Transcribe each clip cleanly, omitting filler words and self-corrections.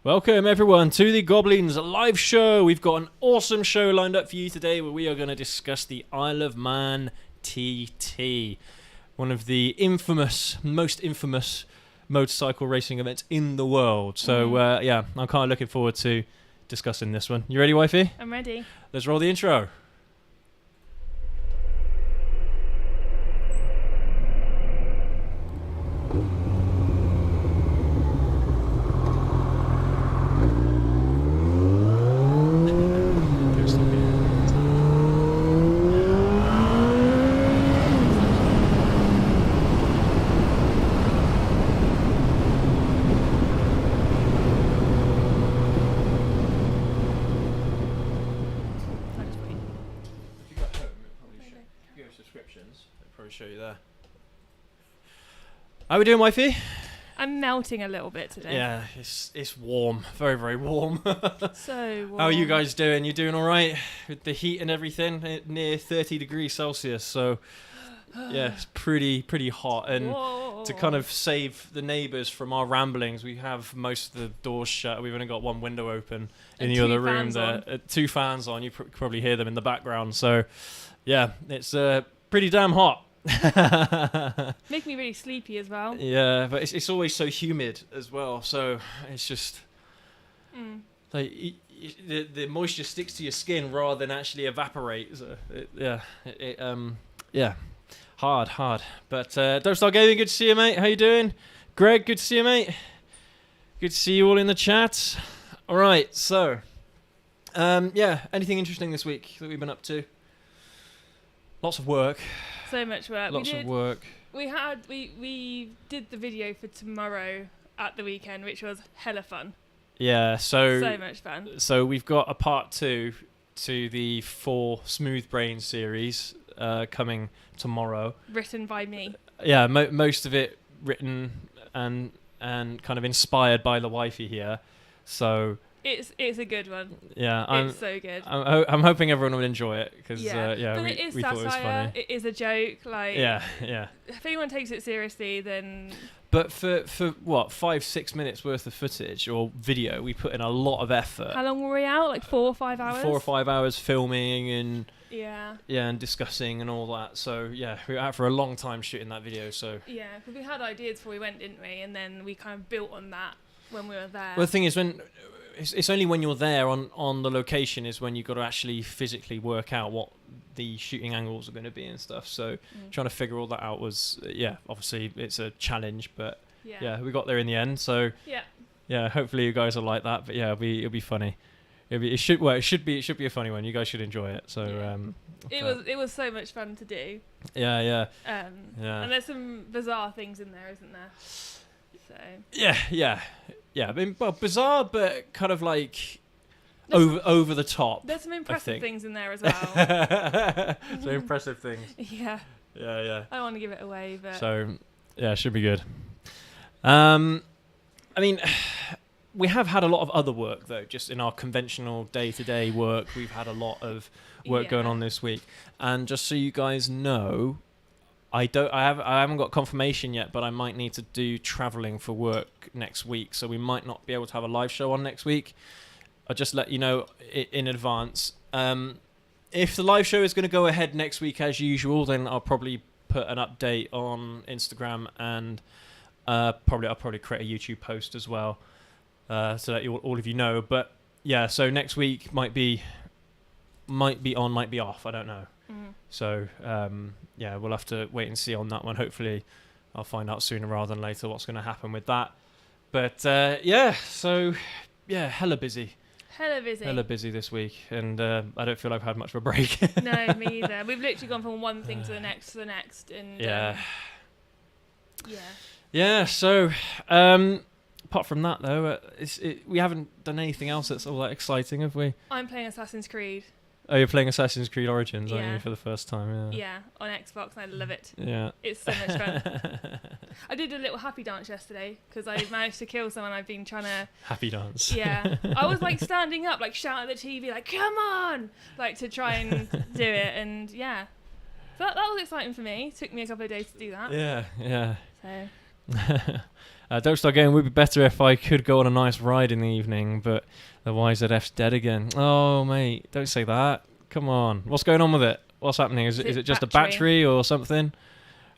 Welcome everyone to the Goblins live show. We've got an awesome show lined up for you today where we are going to discuss the Isle of Man TT, one of the most infamous motorcycle racing events in the world. So I'm kind of looking forward to discussing this one. You ready, wifey? I'm ready. Let's roll the intro. Show you there. How are we doing, wifey? I'm melting a little bit today. Yeah, it's warm, very very warm. So warm. How are you guys doing? You doing all right with the heat and everything? Near 30 degrees Celsius, so yeah, it's pretty hot. And to kind of save the neighbours from our ramblings, we have most of the doors shut. We've only got one window open in the other room. There, two fans on. You probably hear them in the background. So yeah, it's pretty damn hot. Make me really sleepy as well. Yeah, but it's always so humid as well, so it's just like the moisture sticks to your skin rather than actually evaporate. So hard. But Don't Start Gaming, good to see you, mate. How you doing? Greg, good to see you, mate. Good to see you all in the chat. All right, so anything interesting this week that we've been up to? Lots of work. So much work. Lots of work. We did the video for tomorrow at the weekend, which was hella fun. Yeah, so much fun. So we've got a part 2 to the 4 Smooth Brain series coming tomorrow. Written by me. Yeah, most of it written and kind of inspired by the wifey here. So it's a good one. Yeah, it's so good. I'm hoping everyone will enjoy it because but it is we thought it was funny. It is a joke. Like yeah. If anyone takes it seriously, then. But for what 5-6 minutes worth of footage or video, we put in a lot of effort. How long were we out? Like 4 or 5 hours. 4 or 5 hours filming and. Yeah, and discussing and all that. So yeah, we were out for a long time shooting that video. So yeah, because we had ideas before we went, didn't we? And then we kind of built on that when we were there. Well, the thing is, it's only when you're there on the location is when you've got to actually physically work out what the shooting angles are going to be and stuff. So trying to figure all that out was obviously it's a challenge, but we got there in the end. So yeah, hopefully you guys will like that. But yeah, it'll be funny. It should be a funny one. You guys should enjoy it. So it was so much fun to do. Yeah. And there's some bizarre things in there, isn't there? So yeah. I mean, well, bizarre, but kind of like over the top. There's some impressive things in there as well. So impressive things. Yeah. Yeah. I don't want to give it away, but so yeah, it should be good. I mean. We have had a lot of other work though, just in our conventional day-to-day work. We've had a lot of work going on this week, and just so you guys know, I haven't got confirmation yet, but I might need to do travelling for work next week, so we might not be able to have a live show on next week. I'll just let you know in advance. If the live show is going to go ahead next week as usual, then I'll probably put an update on Instagram, and I'll probably create a YouTube post as well. So that all of you know, but yeah, so next week might be on, might be off. I don't know. So we'll have to wait and see on that one. Hopefully, I'll find out sooner rather than later what's going to happen with that. But hella busy this week, and I don't feel I've had much of a break. No, me either. We've literally gone from one thing to the next, and So. Apart from that, though, we haven't done anything else that's all that exciting, have we? I'm playing Assassin's Creed. Oh, you're playing Assassin's Creed Origins, aren't you, for the first time? Yeah, on Xbox, and I love it. Yeah. It's so much fun. I did a little happy dance yesterday, because I managed to kill someone I've been trying to... Happy dance. Yeah. I was, like, standing up, like, shouting at the TV, like, come on! Like, to try and do it, and, yeah. So that was exciting for me. It took me a couple of days to do that. Yeah. So... Don't Start Going would be better if I could go on a nice ride in the evening, but the YZF's dead again. Oh, mate, don't say that. Come on. What's going on with it? What's happening? Is it just a battery or something?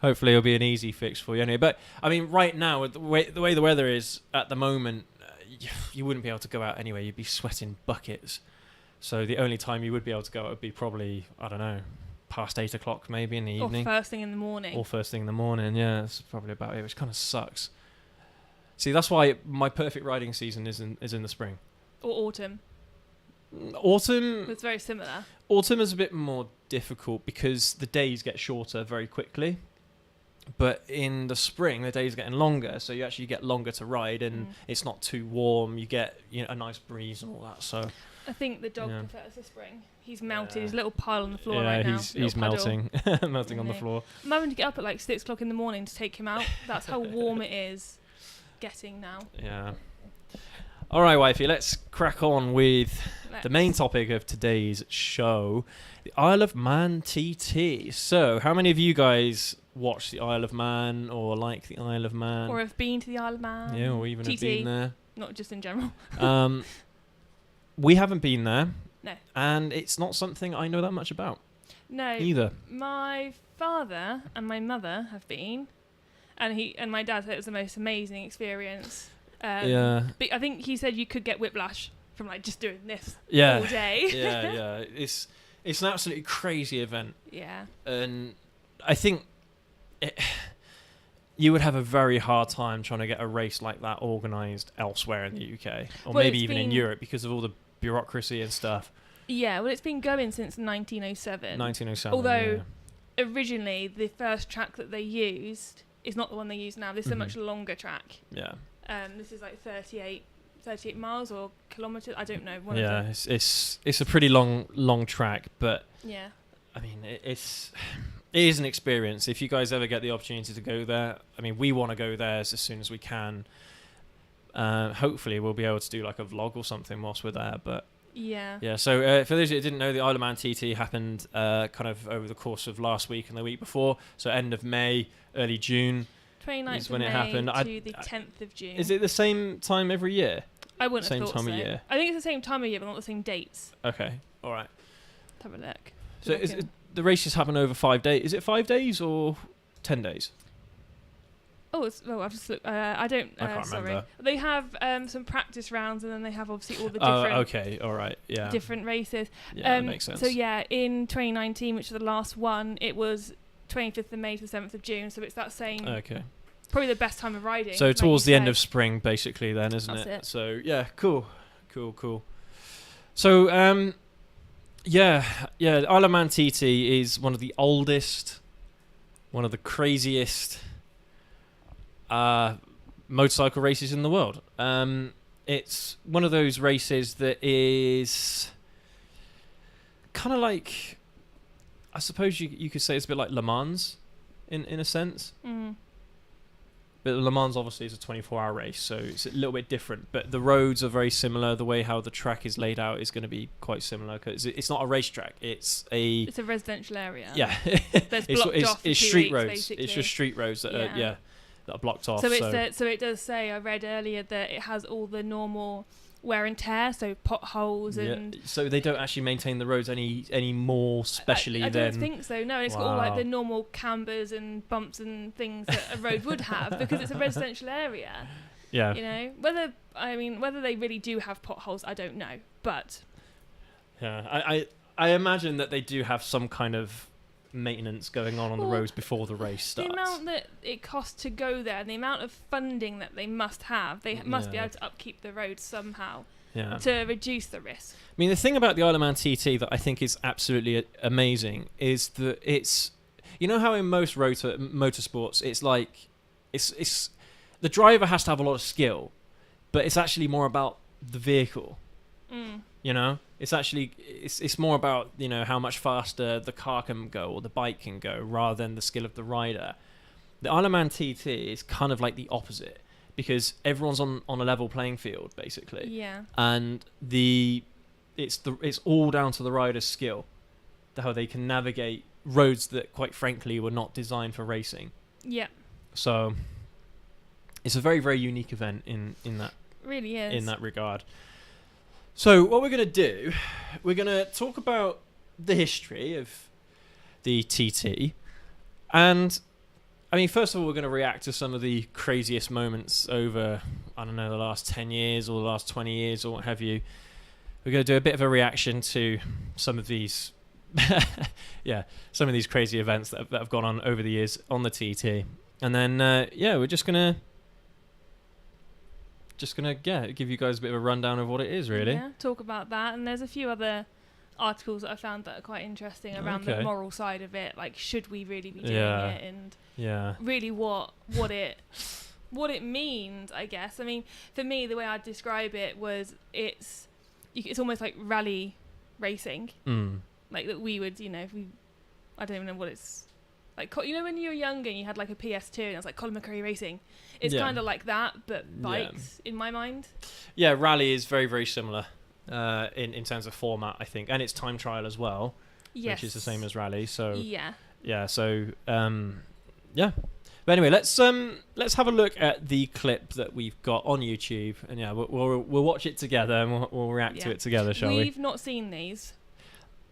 Hopefully it'll be an easy fix for you anyway. But, I mean, right now, with the way the weather is at the moment, you wouldn't be able to go out anyway. You'd be sweating buckets. So the only time you would be able to go out would be probably, I don't know, past 8 o'clock maybe in the evening. Or first thing in the morning. Yeah. That's probably about it, which kind of sucks. See, that's why my perfect riding season is in the spring. Or autumn. Autumn... It's very similar. Autumn is a bit more difficult because the days get shorter very quickly. But in the spring, the days are getting longer, so you actually get longer to ride, and it's not too warm. You get a nice breeze and all that. So I think the dog prefers the spring. He's melted. His little pile on the floor right now. He's melting, melting on the floor. I'm having to get up at like 6 o'clock in the morning to take him out. That's how warm it is getting now. Yeah. All right, wifey, let's crack on with the main topic of today's show, the Isle of Man TT. So, how many of you guys watch the Isle of Man or like the Isle of Man? Or have been to the Isle of Man? Yeah, or even have been there. Not just in general. We haven't been there. No. And it's not something I know that much about. No. Either. My father and my mother have been, and my dad said it was the most amazing experience. Yeah. But I think he said you could get whiplash from like just doing this all day. yeah. It's an absolutely crazy event. Yeah. And I think you would have a very hard time trying to get a race like that organised elsewhere in the UK, or maybe even in Europe, because of all the bureaucracy and stuff. Yeah, well, it's been going since 1907. 1907. Although originally the first track that they used is not the one they use now. This is a much longer track. Yeah. This is like 38 miles or kilometres. I don't know. It's a pretty long track, but yeah. I mean, it is an experience. If you guys ever get the opportunity to go there, I mean, we want to go there as soon as we can. Hopefully, we'll be able to do like a vlog or something whilst we're there. But yeah. So for those who didn't know, the Isle of Man TT happened kind of over the course of last week and the week before. So end of May, early June. 29th is when of it May happened. to the 10th of June. Is it the same time every year? I wouldn't same have thought time so. of year. I think it's the same time of year, but not the same dates. Okay, all right. Let's have a look. So the races happen over 5 days. Is it 5 days or 10 days? I've just looked. I can't remember. They have some practice rounds, and then they have obviously all the different. Okay, all right, yeah. Different races. Yeah, that makes sense. So yeah, in 2019, which was the last one, it was 25th of May to the 7th of June. So it's that same. Okay. Probably the best time of riding. So towards the end of spring, basically, then, isn't That's it? So yeah, cool. So Isle of Man TT is one of the oldest, one of the craziest motorcycle races in the world. It's one of those races that is kind of like, I suppose you could say it's a bit like Le Mans in a sense. But Le Mans obviously is a 24-hour race, so it's a little bit different. But the roads are very similar. The way how the track is laid out is going to be quite similar, because it's not a racetrack. It's a residential area. Yeah, it's street roads. Basically. It's just street roads that are blocked off. So it does say, I read earlier, that it has all the normal wear and tear, so potholes and. So they don't actually maintain the roads any more specially I than. don't think so. No, it's got all like the normal cambers and bumps and things that a road would have, because it's a residential area. Yeah. You know, whether they really do have potholes, I don't know, but. Yeah, I imagine that they do have some kind of maintenance going on the roads before the race starts. The amount that it costs to go there, and the amount of funding that they must have, they must be able to upkeep the roads somehow to reduce the risk. I mean, the thing about the Isle of Man TT that I think is absolutely amazing is that it's, you know how in most motorsports it's like it's the driver has to have a lot of skill, but it's actually more about the vehicle. You know, it's actually it's more about, you know, how much faster the car can go or the bike can go, rather than the skill of the rider. The Isle of Man TT is kind of like the opposite, because everyone's on a level playing field basically. Yeah. And it's all down to the rider's skill, how they can navigate roads that, quite frankly, were not designed for racing. Yeah. So it's a very, very unique event in that really is in that regard. So what we're going to do, we're going to talk about the history of the TT, and I mean, first of all, we're going to react to some of the craziest moments over, I don't know, the last 10 years or the last 20 years or what have you. We're going to do a bit of a reaction to some of these, some of these crazy events that have gone on over the years on the TT. And then, we're just going to give you guys a bit of a rundown of what it is, really. Yeah, talk about that. And there's a few other articles that I found that are quite interesting around the moral side of it, like should we really be doing it, and really what it means, I guess. I mean, for me, the way I'd describe it was it's almost like rally racing, like that we would, if we, I don't even know what it's like, when you were younger and you had like a PS2 and it was like Colin McRae Racing, it's kind of like that, but bikes in my mind. Yeah, rally is very, very similar. In terms of format, I think, and it's time trial as well, which is the same as rally. So But anyway, let's have a look at the clip that we've got on YouTube, and we'll watch it together and we'll react to it together, shall we? We've not seen these.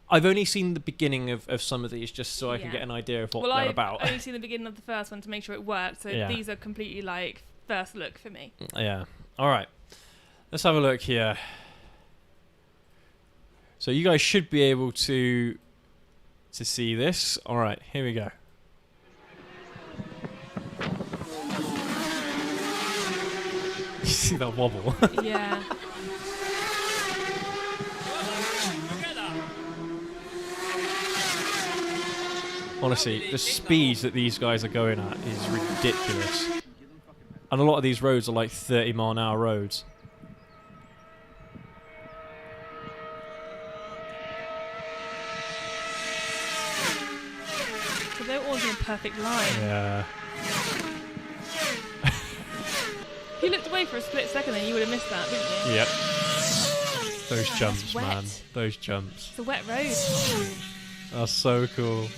I've only seen the beginning of some of these, just so I can get an idea of what they're about. I've only seen the beginning of the first one to make sure it worked. So these are completely like first look for me. Yeah. All right. Let's have a look here. So you guys should be able to see this. All right, here we go. You see that wobble? Yeah. Honestly, the speeds that these guys are going at is ridiculous. And a lot of these roads are like 30-mile-an-hour roads. They're all in a perfect line. Yeah. If you looked away for a split second, then you would have missed that, wouldn't you? Yep. Those jumps, man. Those jumps. It's a wet road. That's so cool. Is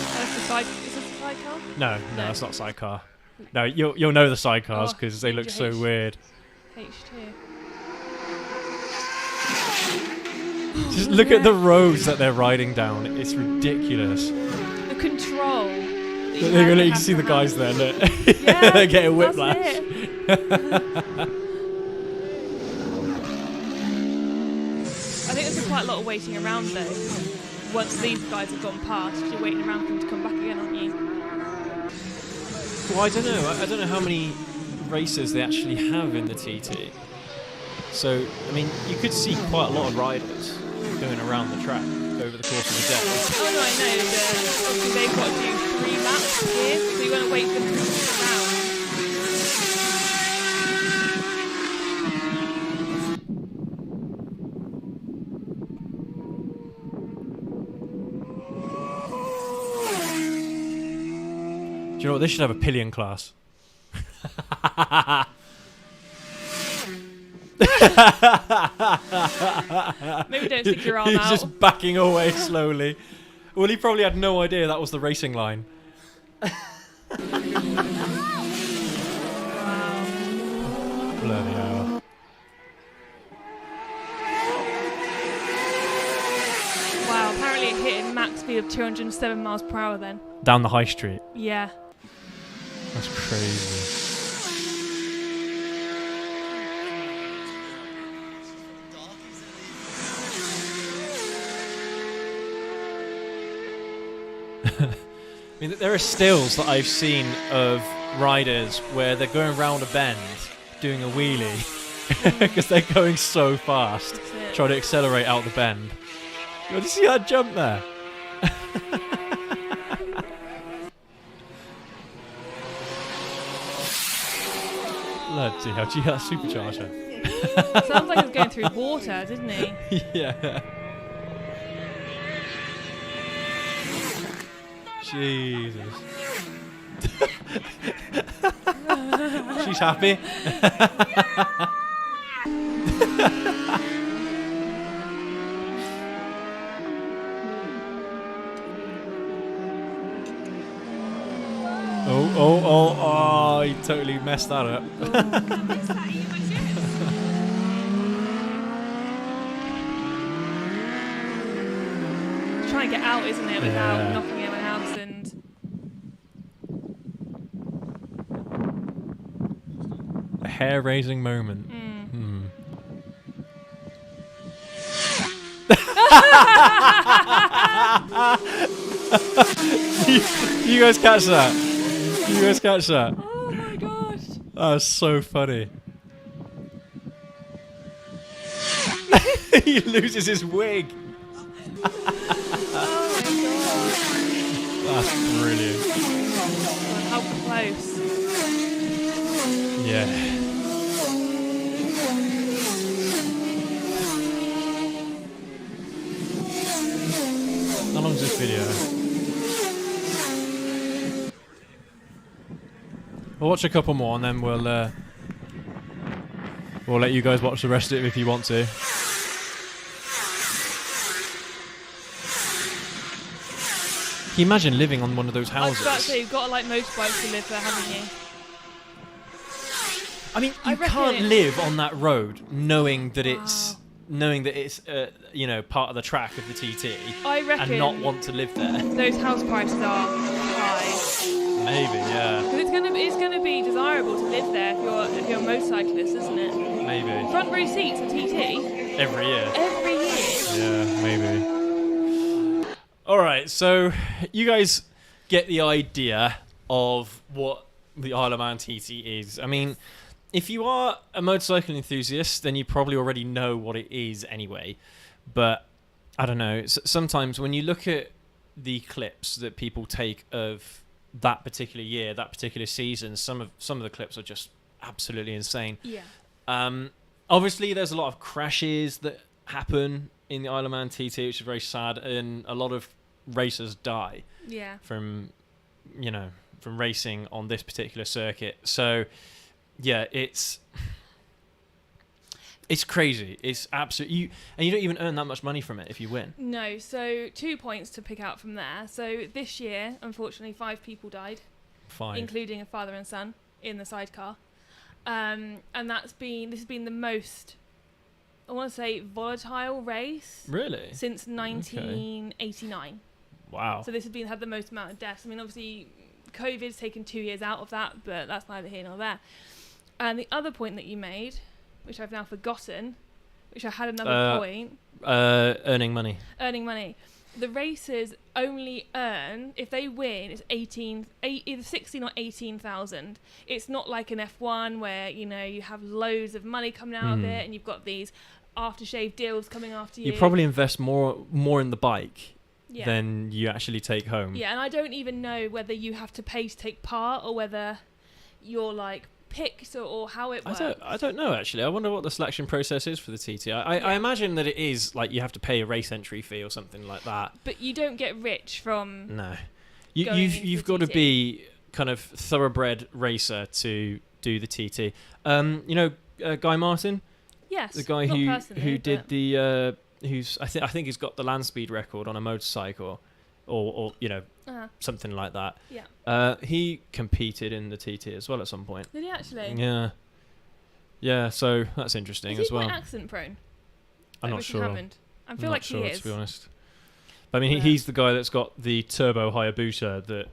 this a sidecar? No, that's not sidecar. No, you'll know the sidecars because they look so weird. H2. Just look at the roads that they're riding down. It's ridiculous. The control. You're going to see the guys there. Look. Yeah, they're getting whiplash. I think there's quite a lot of waiting around though. Once these guys have gone past, you're waiting around for them to come back again, aren't you? Well, I don't know. I don't know how many races they actually have in the TT. So, I mean, you could see quite a lot of riders going around the track over the course of the day. Oh no, I know. Obviously they've got to do 3 laps here, so you're going to wait for them to come around. Do you know what? They should have a pillion class. Maybe don't stick your arm out. He's just backing away slowly. Well, he probably had no idea that was the racing line. Wow. Bloody hell. Wow, apparently it hit a max speed of 207 miles per hour then. Down the high street. Yeah. That's crazy. I mean, there are stills that I've seen of riders where they're going around a bend doing a wheelie because they're going so fast, trying to accelerate out the bend. You want to see that jump there? Bloody hell, gee, that supercharger. Sounds like it's going through water, didn't he? Yeah. Jesus. She's happy. Oh, he totally messed that up. Trying to get out, isn't it, without knocking everyone else and... A hair-raising moment. You guys catch that? You guys catch that? Oh my gosh. That was so funny. He loses his wig. Oh my god. That's brilliant. God, how close. Yeah. How long is this video? We'll watch a couple more and then we'll let you guys watch the rest of it if you want to. Can you imagine living on one of those houses? I was about to say, you've got to like motorbikes to live there, haven't you? I mean, you can't live on that road knowing that it's you know, part of the track of the TT. I reckon and not want to live there. Those house prices are high. Maybe, yeah. Because it's gonna be desirable to live there if you're a motorcyclist, isn't it? Maybe. Front row seats at TT. Every year. Every year. Yeah, maybe. All right, so you guys get the idea of what the Isle of Man TT is. I mean, if you are a motorcycle enthusiast, then you probably already know what it is anyway. But I don't know. Sometimes when you look at the clips that people take of that particular year, that particular season, some of the clips are just absolutely insane. Yeah. Obviously, there's a lot of crashes that happen in the Isle of Man TT, which is very sad, and a lot of racers die. Yeah. From racing on this particular circuit. So, yeah, it's crazy. It's absolutely and you don't even earn that much money from it if you win. No. So 2 points to pick out from there. So this year, unfortunately, 5 people died, 5, including a father and son in the sidecar, and this has been the most, I want to say, volatile race. Really? Since 1989. Okay. Wow. So this has had the most amount of deaths. I mean, obviously, COVID's taken 2 years out of that, but that's neither here nor there. And the other point that you made, which I've now forgotten, which I had another point. Earning money. Earning money. The racers only earn, if they win, it's either 16 or 18,000. It's not like an F1 where, you know, you have loads of money coming out of it and you've got these aftershave deals coming after you. You probably invest more in the bike than you actually take home. Yeah, and I don't even know whether you have to pay to take part or whether you're like picked or how it works. I don't know actually. I wonder what the selection process is for the TT. I imagine that it is like you have to pay a race entry fee or something like that. But you don't get rich from you've got to be kind of thoroughbred racer to do the TT. You know Guy Martin? Yes. The guy who did the I think he's got the land speed record on a motorcycle or you know something like that. Yeah. He competed in the TT as well at some point. Did he actually? Yeah. Yeah, so that's interesting as well. Is he quite accident prone? I'm not sure. I feel like he is. To be honest. But I mean, he's the guy that's got the turbo Hayabusa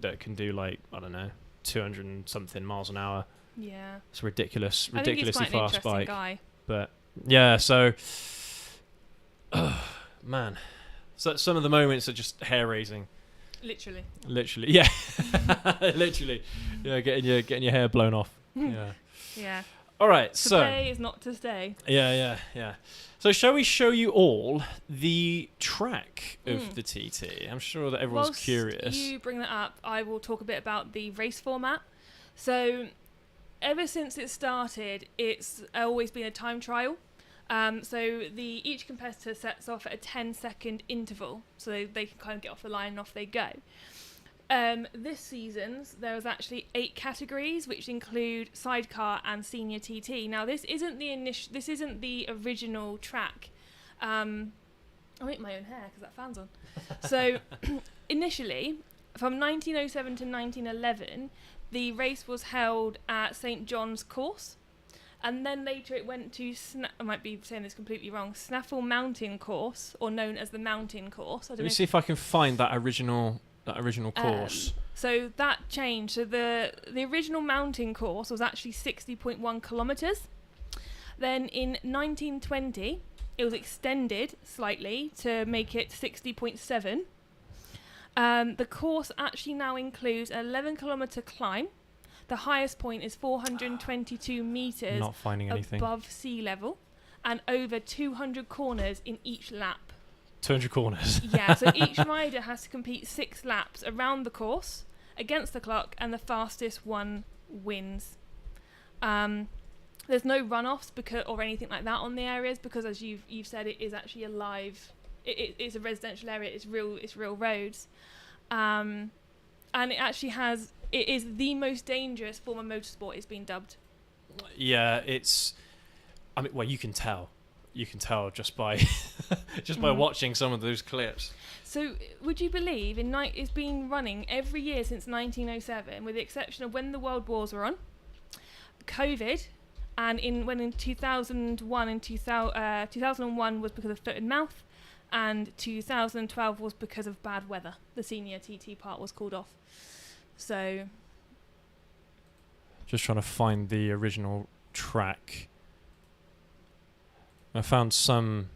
that can do like, I don't know, 200 and something miles an hour. Yeah. It's a ridiculously I think he's quite fast an bike. Guy. But yeah, so man. So some of the moments are just hair raising. Literally, yeah. Literally, yeah. Getting your hair blown off. Yeah. Yeah. All right. To play is not to stay. Yeah. So shall we show you all the track of the TT? I'm sure that everyone's curious. You bring that up. I will talk a bit about the race format. So, ever since it started, it's always been a time trial. So each competitor sets off at a 10-second interval, so they can kind of get off the line and off they go. This season's there was actually 8 categories, which include sidecar and senior TT. Now this isn't the original track. I'll make my own hair because that fan's on. So initially, from 1907 to 1911, the race was held at St John's Course, and then later it went to I might be saying this completely wrong, Snaffle Mountain Course, or known as the Mountain Course. Let me see if I can find that original course. So that changed. So the original mountain course was actually 60.1 kilometres. Then in 1920, it was extended slightly to make it 60.7. The course actually now includes an 11-kilometre climb. The highest point is 422 metres Not finding anything. above sea level, and over 200 corners in each lap. 200 corners. Yeah, so each rider has to complete 6 laps around the course against the clock, and the fastest one wins. There's no runoffs or anything like that on the areas, because as you've said, it is actually a live. It's a residential area. It's real roads, and it is the most dangerous form of motorsport. It's been dubbed. Yeah, well, you can tell. You can tell just by by watching some of those clips. So, would you believe it's been running every year since 1907, with the exception of when the World Wars were on, COVID, and when in 2001 and 2001 was because of foot and mouth, and 2012 was because of bad weather. The senior TT part was called off. So, just trying to find the original track. I found some.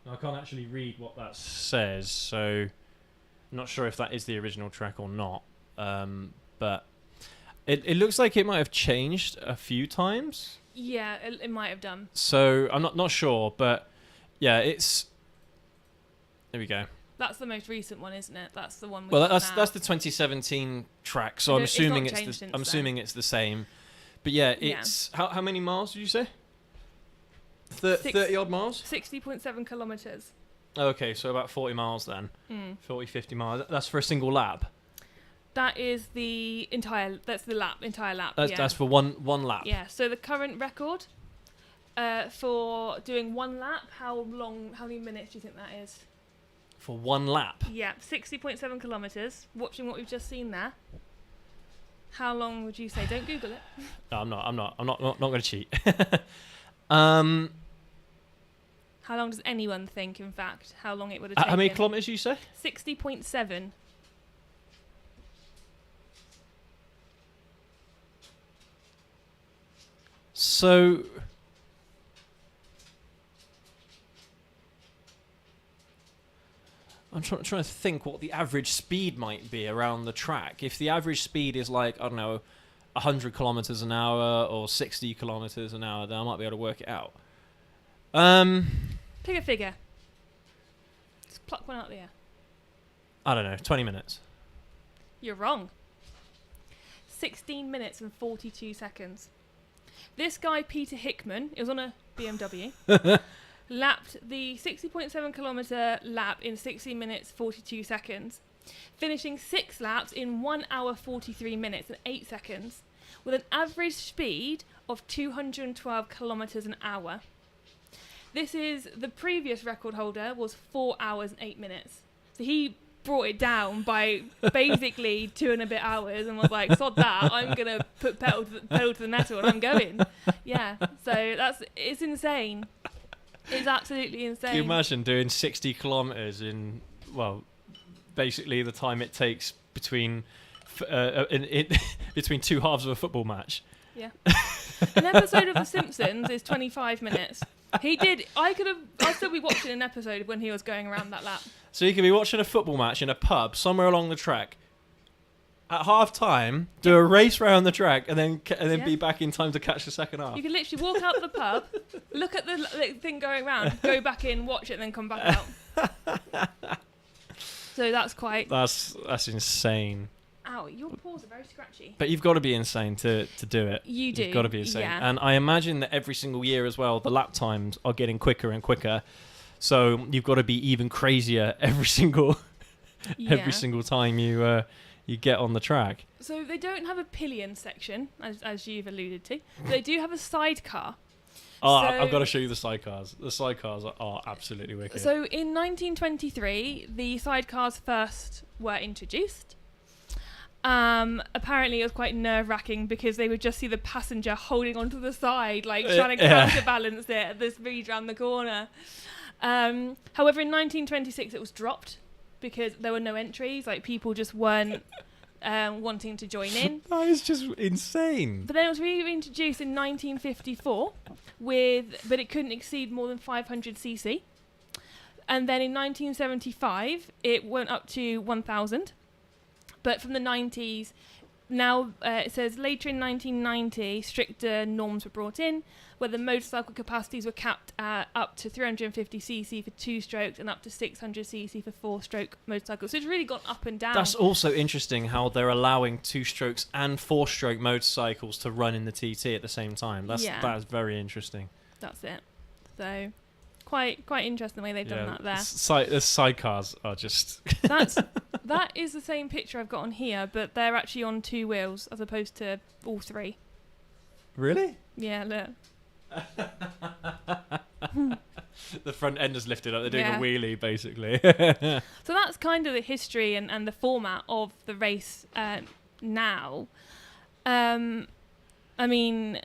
I can't actually read what that says, so I'm not sure if that is the original track or not. But it looks like it might have changed a few times. Yeah, it might have done. So I'm not sure, but yeah, it's. There we go. That's the most recent one, isn't it? That's the one. That's the 2017 track. So I'm assuming it's the same. But yeah, it's how many miles did you say? 30 odd miles. 60.7 kilometers. Okay, so about 40 miles then. 40, 50 miles. That's for a single lap. That is the entire. That's the lap. Entire lap. That's for one lap. Yeah. So the current record for doing one lap. How many minutes do you think that is? For one lap? Yeah, 60.7 kilometres. Watching what we've just seen there. How long would you say? Don't Google it. No, I'm not going to cheat. How long does anyone think, in fact, how long it would have taken? How many kilometres you say? 60.7. So... I'm trying to think what the average speed might be around the track. If the average speed is like, I don't know, 100 kilometers an hour or 60 kilometers an hour, then I might be able to work it out. Pick a figure. Just pluck one out of the air. I don't know, 20 minutes. You're wrong. 16 minutes and 42 seconds. This guy, Peter Hickman, it was on a BMW. Lapped the 60.7 kilometre lap in 60 minutes 42 seconds, finishing 6 laps in 1 hour 43 minutes and 8 seconds, with an average speed of 212 kilometres an hour. This is the previous record holder was 4 hours and 8 minutes. So he brought it down by basically 2 and a bit hours and was like, sod that, I'm going to put pedal to the metal and I'm going. Yeah, so it's insane. It's absolutely insane. Can you imagine doing 60 kilometres in, well, basically the time it takes between between two halves of a football match? Yeah. An episode of The Simpsons is 25 minutes. I'd still be watching an episode when he was going around that lap. So you could be watching a football match in a pub somewhere along the track. At half time, do a race around the track, and then be back in time to catch the second half. You can literally walk out the pub, look at the thing going round, go back in, watch it, and then come back out. So that's insane. Ow, your paws are very scratchy. But you've got to be insane to do it. You do. You've got to be insane. Yeah. And I imagine that every single year as well, the lap times are getting quicker and quicker. So you've got to be even crazier every single time you get on the track. So they don't have a pillion section, as you've alluded to. They do have a sidecar. I've got to show you the sidecars. The sidecars are absolutely wicked. So in 1923, the sidecars first were introduced. Apparently it was quite nerve-wracking because they would just see the passenger holding onto the side, like trying to counterbalance it at the speed round the corner. However, in 1926 it was dropped because there were no entries, like people just weren't wanting to join in. That is just insane. But then it was reintroduced in 1954 but it couldn't exceed more than 500 cc. And then in 1975 it went up to 1,000. But from the 90s, now it says later in 1990, stricter norms were brought in, where the motorcycle capacities were capped at up to 350cc for 2-stroke and up to 600cc for 4-stroke motorcycles. So it's really gone up and down. That's also interesting how they're allowing 2-strokes and 4-stroke motorcycles to run in the TT at the same time. That is very interesting. That's it. So quite interesting the way they've done that there. The sidecars are just... That is the same picture I've got on here, but they're actually on 2 wheels as opposed to all 3. Really? Yeah, look. The front end is lifted up. They're doing a wheelie, basically. So that's kind of the history and the format of the race now. I mean,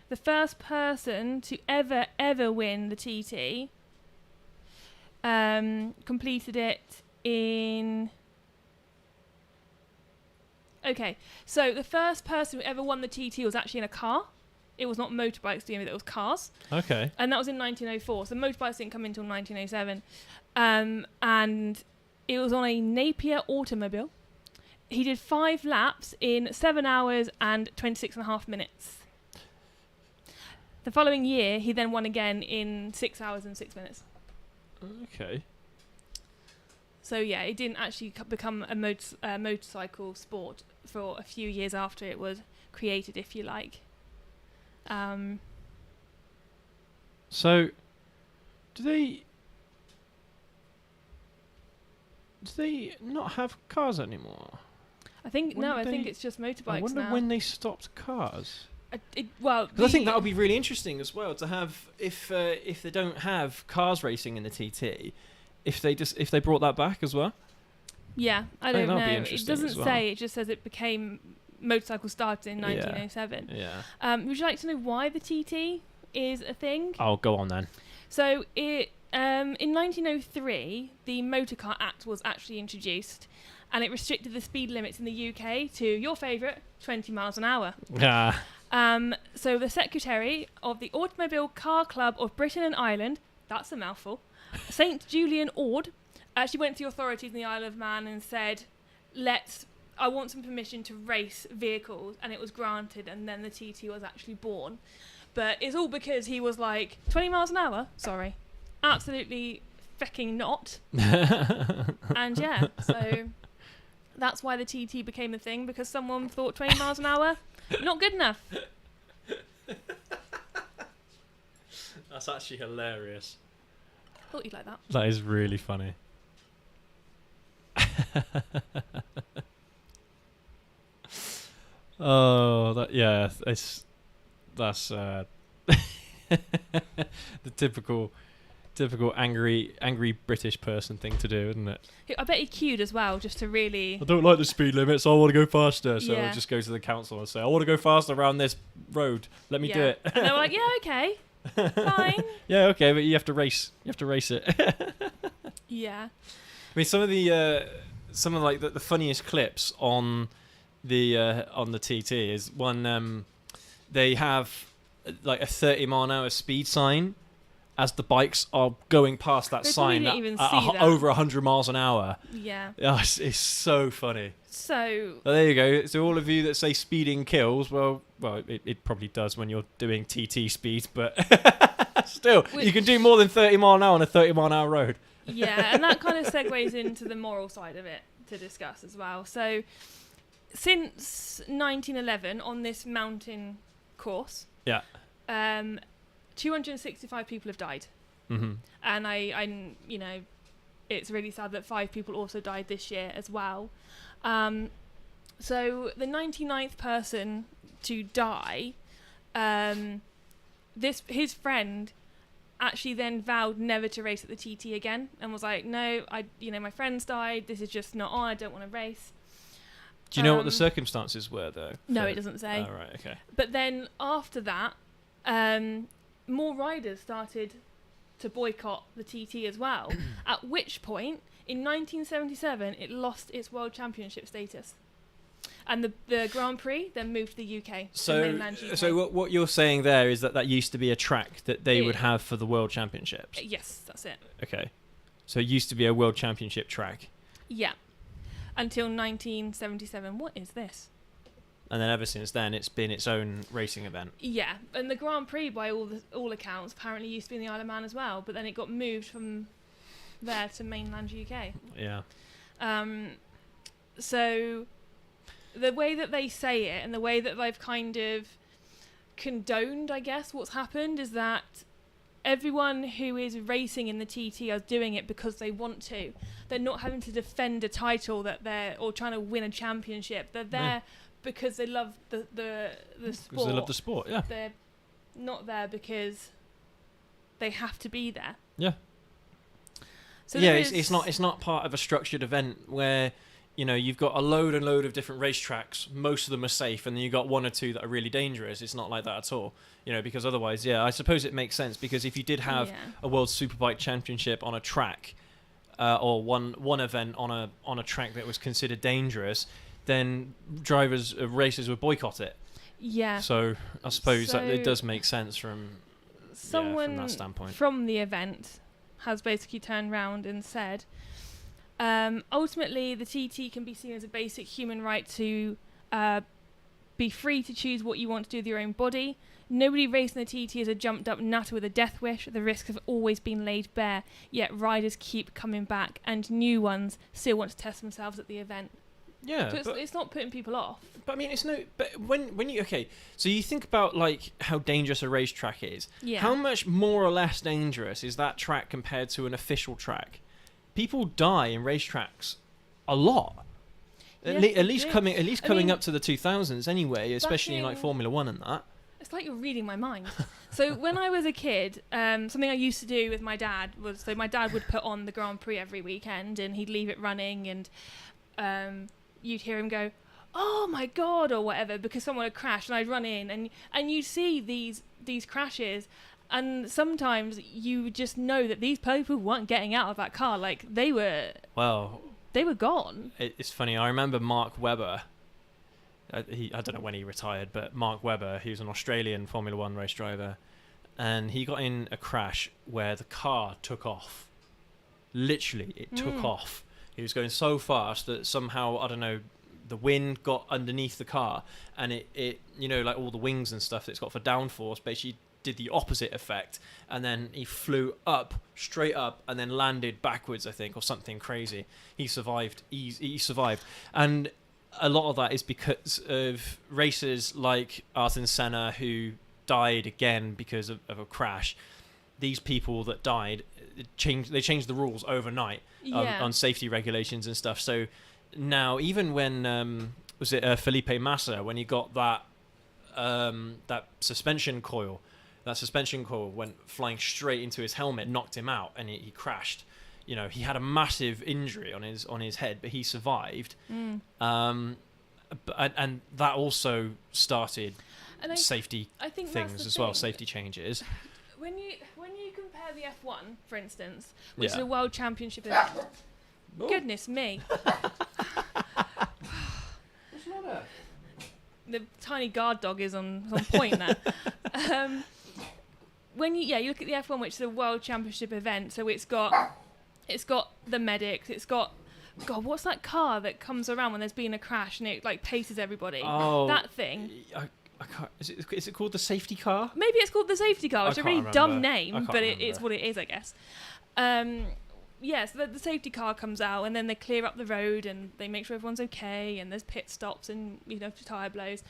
the first person to ever win the TT completed it in... Okay, so the first person who ever won the TT was actually in a car. It was not motorbikes doing it, it was cars. Okay. And that was in 1904. So motorbikes didn't come until 1907. And it was on a Napier automobile. He did 5 laps in 7 hours and 26.5 minutes. The following year, he then won again in 6 hours and 6 minutes. Okay. So yeah, it didn't actually become a motorcycle sport for a few years after it was created, if you like. So, do they not have cars anymore? I think I think it's just motorbikes now. I wonder when they stopped cars. Because I think that would be really interesting as well to have if they don't have cars racing in the TT, if they brought that back as well. Yeah, I don't know. It doesn't well. say. It just says it became motorcycle started in 1907. Yeah. Would you like to know why the TT is a thing? Oh, go on then. So it in 1903 the Motor Car Act was actually introduced, and it restricted the speed limits in the UK to your favourite 20 miles an hour. Ah. So the Secretary of the Automobile Car Club of Britain and Ireland, that's a mouthful, St. Julian Ord, actually went to the authorities in the Isle of Man and said, I want some permission to race vehicles, and it was granted, and then the TT was actually born. But it's all because he was like, 20 miles an hour? Sorry. Absolutely fecking not. And yeah, so that's why the TT became a thing, because someone thought 20 miles an hour, not good enough. That's actually hilarious. Thought you'd like that. That is really funny. Oh, that's the typical angry British person thing to do, isn't it? I bet he queued as well, just to really... I don't like the speed limit, so I want to go faster. So yeah. I'll just go to the council and say, I want to go faster around this road. Let me do it. And they were like, yeah, okay, fine. Yeah, okay, but you have to race. You have to race it. Yeah. I mean, some of the funniest clips on the TT is one. They have like a 30 mile an hour speed sign as the bikes are going past that sign at over 100 miles an hour. Yeah. Oh, it's so funny. So there you go. So all of you that say speeding kills, well, it probably does when you're doing TT speeds, but still, you can do more than 30 mile an hour on a 30 mile an hour road. Yeah, and that kind of segues into the moral side of it to discuss as well. So since 1911 on this mountain course, 265 people have died. Mm-hmm. And I it's really sad that 5 people also died this year as well. So the 99th person to die his friend actually then vowed never to race at the TT again, and was like, no, my friends died, this is just not on, I don't want to race. Do you know what the circumstances were, though? No, it doesn't say. Oh, right, okay. But then after that, more riders started to boycott the TT as well, at which point, in 1977, it lost its World Championship status. And the Grand Prix then moved to the UK. So what you're saying there is that used to be a track that they would have for the World Championships? Yes, that's it. Okay. So it used to be a World Championship track? Yeah. Until 1977. What is this? And then ever since then, it's been its own racing event. Yeah. And the Grand Prix, by all accounts, apparently used to be in the Isle of Man as well. But then it got moved from there to mainland UK. Yeah. So the way that they say it and the way that they've kind of condoned, I guess, what's happened is that everyone who is racing in the TT are doing it because they want to. They're not having to defend a title or trying to win a championship. They're there because they love the sport. Because they love the sport, yeah. They're not there because they have to be there. Yeah. So yeah, it's not part of a structured event where, you've got a load and load of different racetracks. Most of them are safe, and then you've got one or two that are really dangerous. It's not like that at all. Because otherwise, I suppose it makes sense, because if you did have a World Superbike Championship on a track, or one event on a track that was considered dangerous, then racers would boycott it. Yeah. So I suppose that it does make sense from that standpoint. From the event has basically turned round and said, ultimately, the TT can be seen as a basic human right to be free to choose what you want to do with your own body. Nobody racing the TT is a jumped-up nutter with a death wish. The risks have always been laid bare, yet riders keep coming back, and new ones still want to test themselves at the event. Yeah, so it's not putting people off. But I mean, it's no. But when you so you think about like how dangerous a racetrack is. Yeah. How much more or less dangerous is that track compared to an official track? People die in racetracks a lot. At least coming up to the 2000s anyway, especially in like Formula 1 and that. It's like you're reading my mind. So when I was a kid, something I used to do with my dad was, my dad would put on the Grand Prix every weekend, and he'd leave it running, and you'd hear him go, "Oh my God," or whatever, because someone had crashed, and I'd run in, and you'd see these crashes. And sometimes you just know that these people weren't getting out of that car. Like, they were gone. It's funny. I remember Mark Webber. I don't know when he retired, but Mark Webber, he was an Australian Formula 1 race driver. And he got in a crash where the car took off. Literally, it took off. He was going so fast that somehow, I don't know, the wind got underneath the car. And it like all the wings and stuff that it's got for downforce, basically did the opposite effect, and then he flew straight up and then landed backwards, I think, or something crazy. He survived. He survived, and a lot of that is because of racers like Ayrton Senna, who died again because of a crash. These people that died changed the rules overnight on safety regulations and stuff. So now, even when was it Felipe Massa, when he got that suspension coil. That suspension coil went flying straight into his helmet, knocked him out, and he crashed. He had a massive injury on his head, but he survived. And that also started safety things as well, safety changes. When you compare the F1, for instance, which is a world championship event. Goodness me. What's the matter? The tiny guard dog is on point there. When you look at the F1, which is a world championship event, so it's got the medics, it's got, God, what's that car that comes around when there's been a crash and it like paces everybody? Oh, that thing. I can't. Is it called the safety car? Maybe it's called the safety car, which is a really dumb name, but remember. It's what it is, I guess. So the safety car comes out, and then they clear up the road and they make sure everyone's okay, and there's pit stops and tyre blows.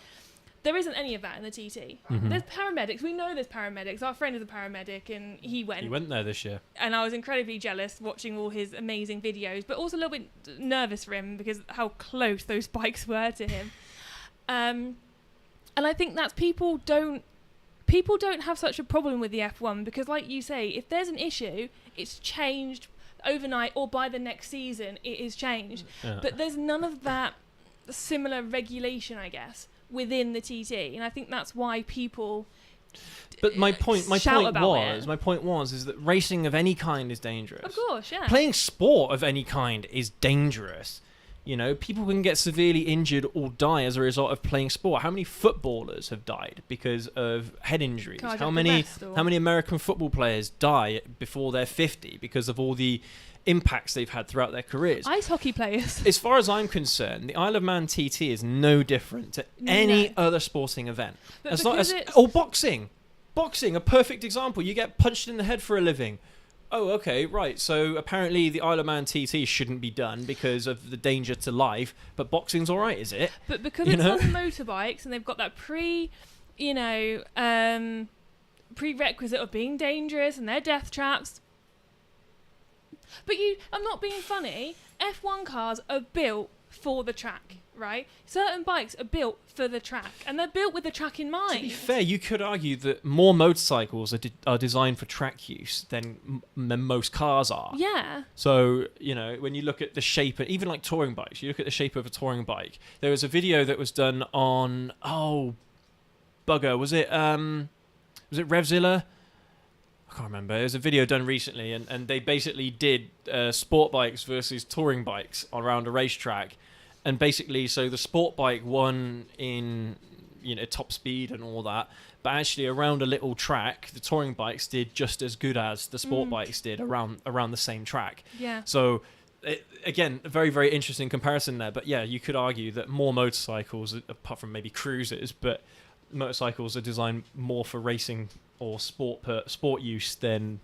There isn't any of that in the TT. Mm-hmm. There's paramedics. We know there's paramedics. Our friend is a paramedic, and he went. He went there this year. And I was incredibly jealous watching all his amazing videos, but also a little bit nervous for him because how close those bikes were to him. And I think that's people don't people don't have such a problem with the F1 because, like you say, if there's an issue, it's changed overnight or by the next season it is changed. But there's none of that similar regulation, I guess, within the TT, and I think that's why people. But my point was that racing of any kind is dangerous. Of course, yeah. Playing sport of any kind is dangerous. You know, people can get severely injured or die as a result of playing sport. How many footballers have died because of head injuries? How many American football players die before they're 50 because of all the impacts they've had throughout their careers? Ice hockey players. As far as I'm concerned, the Isle of Man TT is no different to any other sporting event. Or boxing. Boxing, a perfect example. You get punched in the head for a living. Oh, okay, right. So apparently the Isle of Man TT shouldn't be done because of the danger to life, but boxing's all right, is it? But because it's on motorbikes and they've got that prerequisite of being dangerous and they're death traps. But I'm not being funny. F1 cars are built for the track, right? Certain bikes are built for the track, and they're built with the track in mind. To be fair, you could argue that more motorcycles are designed for track use than most cars are. Yeah. So, when you look at the shape, even like touring bikes, you look at the shape of a touring bike. There was a video that was done on, was it Revzilla? I can't remember. There was a video done recently, and they basically did sport bikes versus touring bikes around a racetrack. And basically, so the sport bike won in, top speed and all that. But actually, around a little track, the touring bikes did just as good as the sport bikes did around the same track. Yeah. So, again, a very, very interesting comparison there. But yeah, you could argue that more motorcycles, apart from maybe cruisers, but motorcycles are designed more for racing or sport use than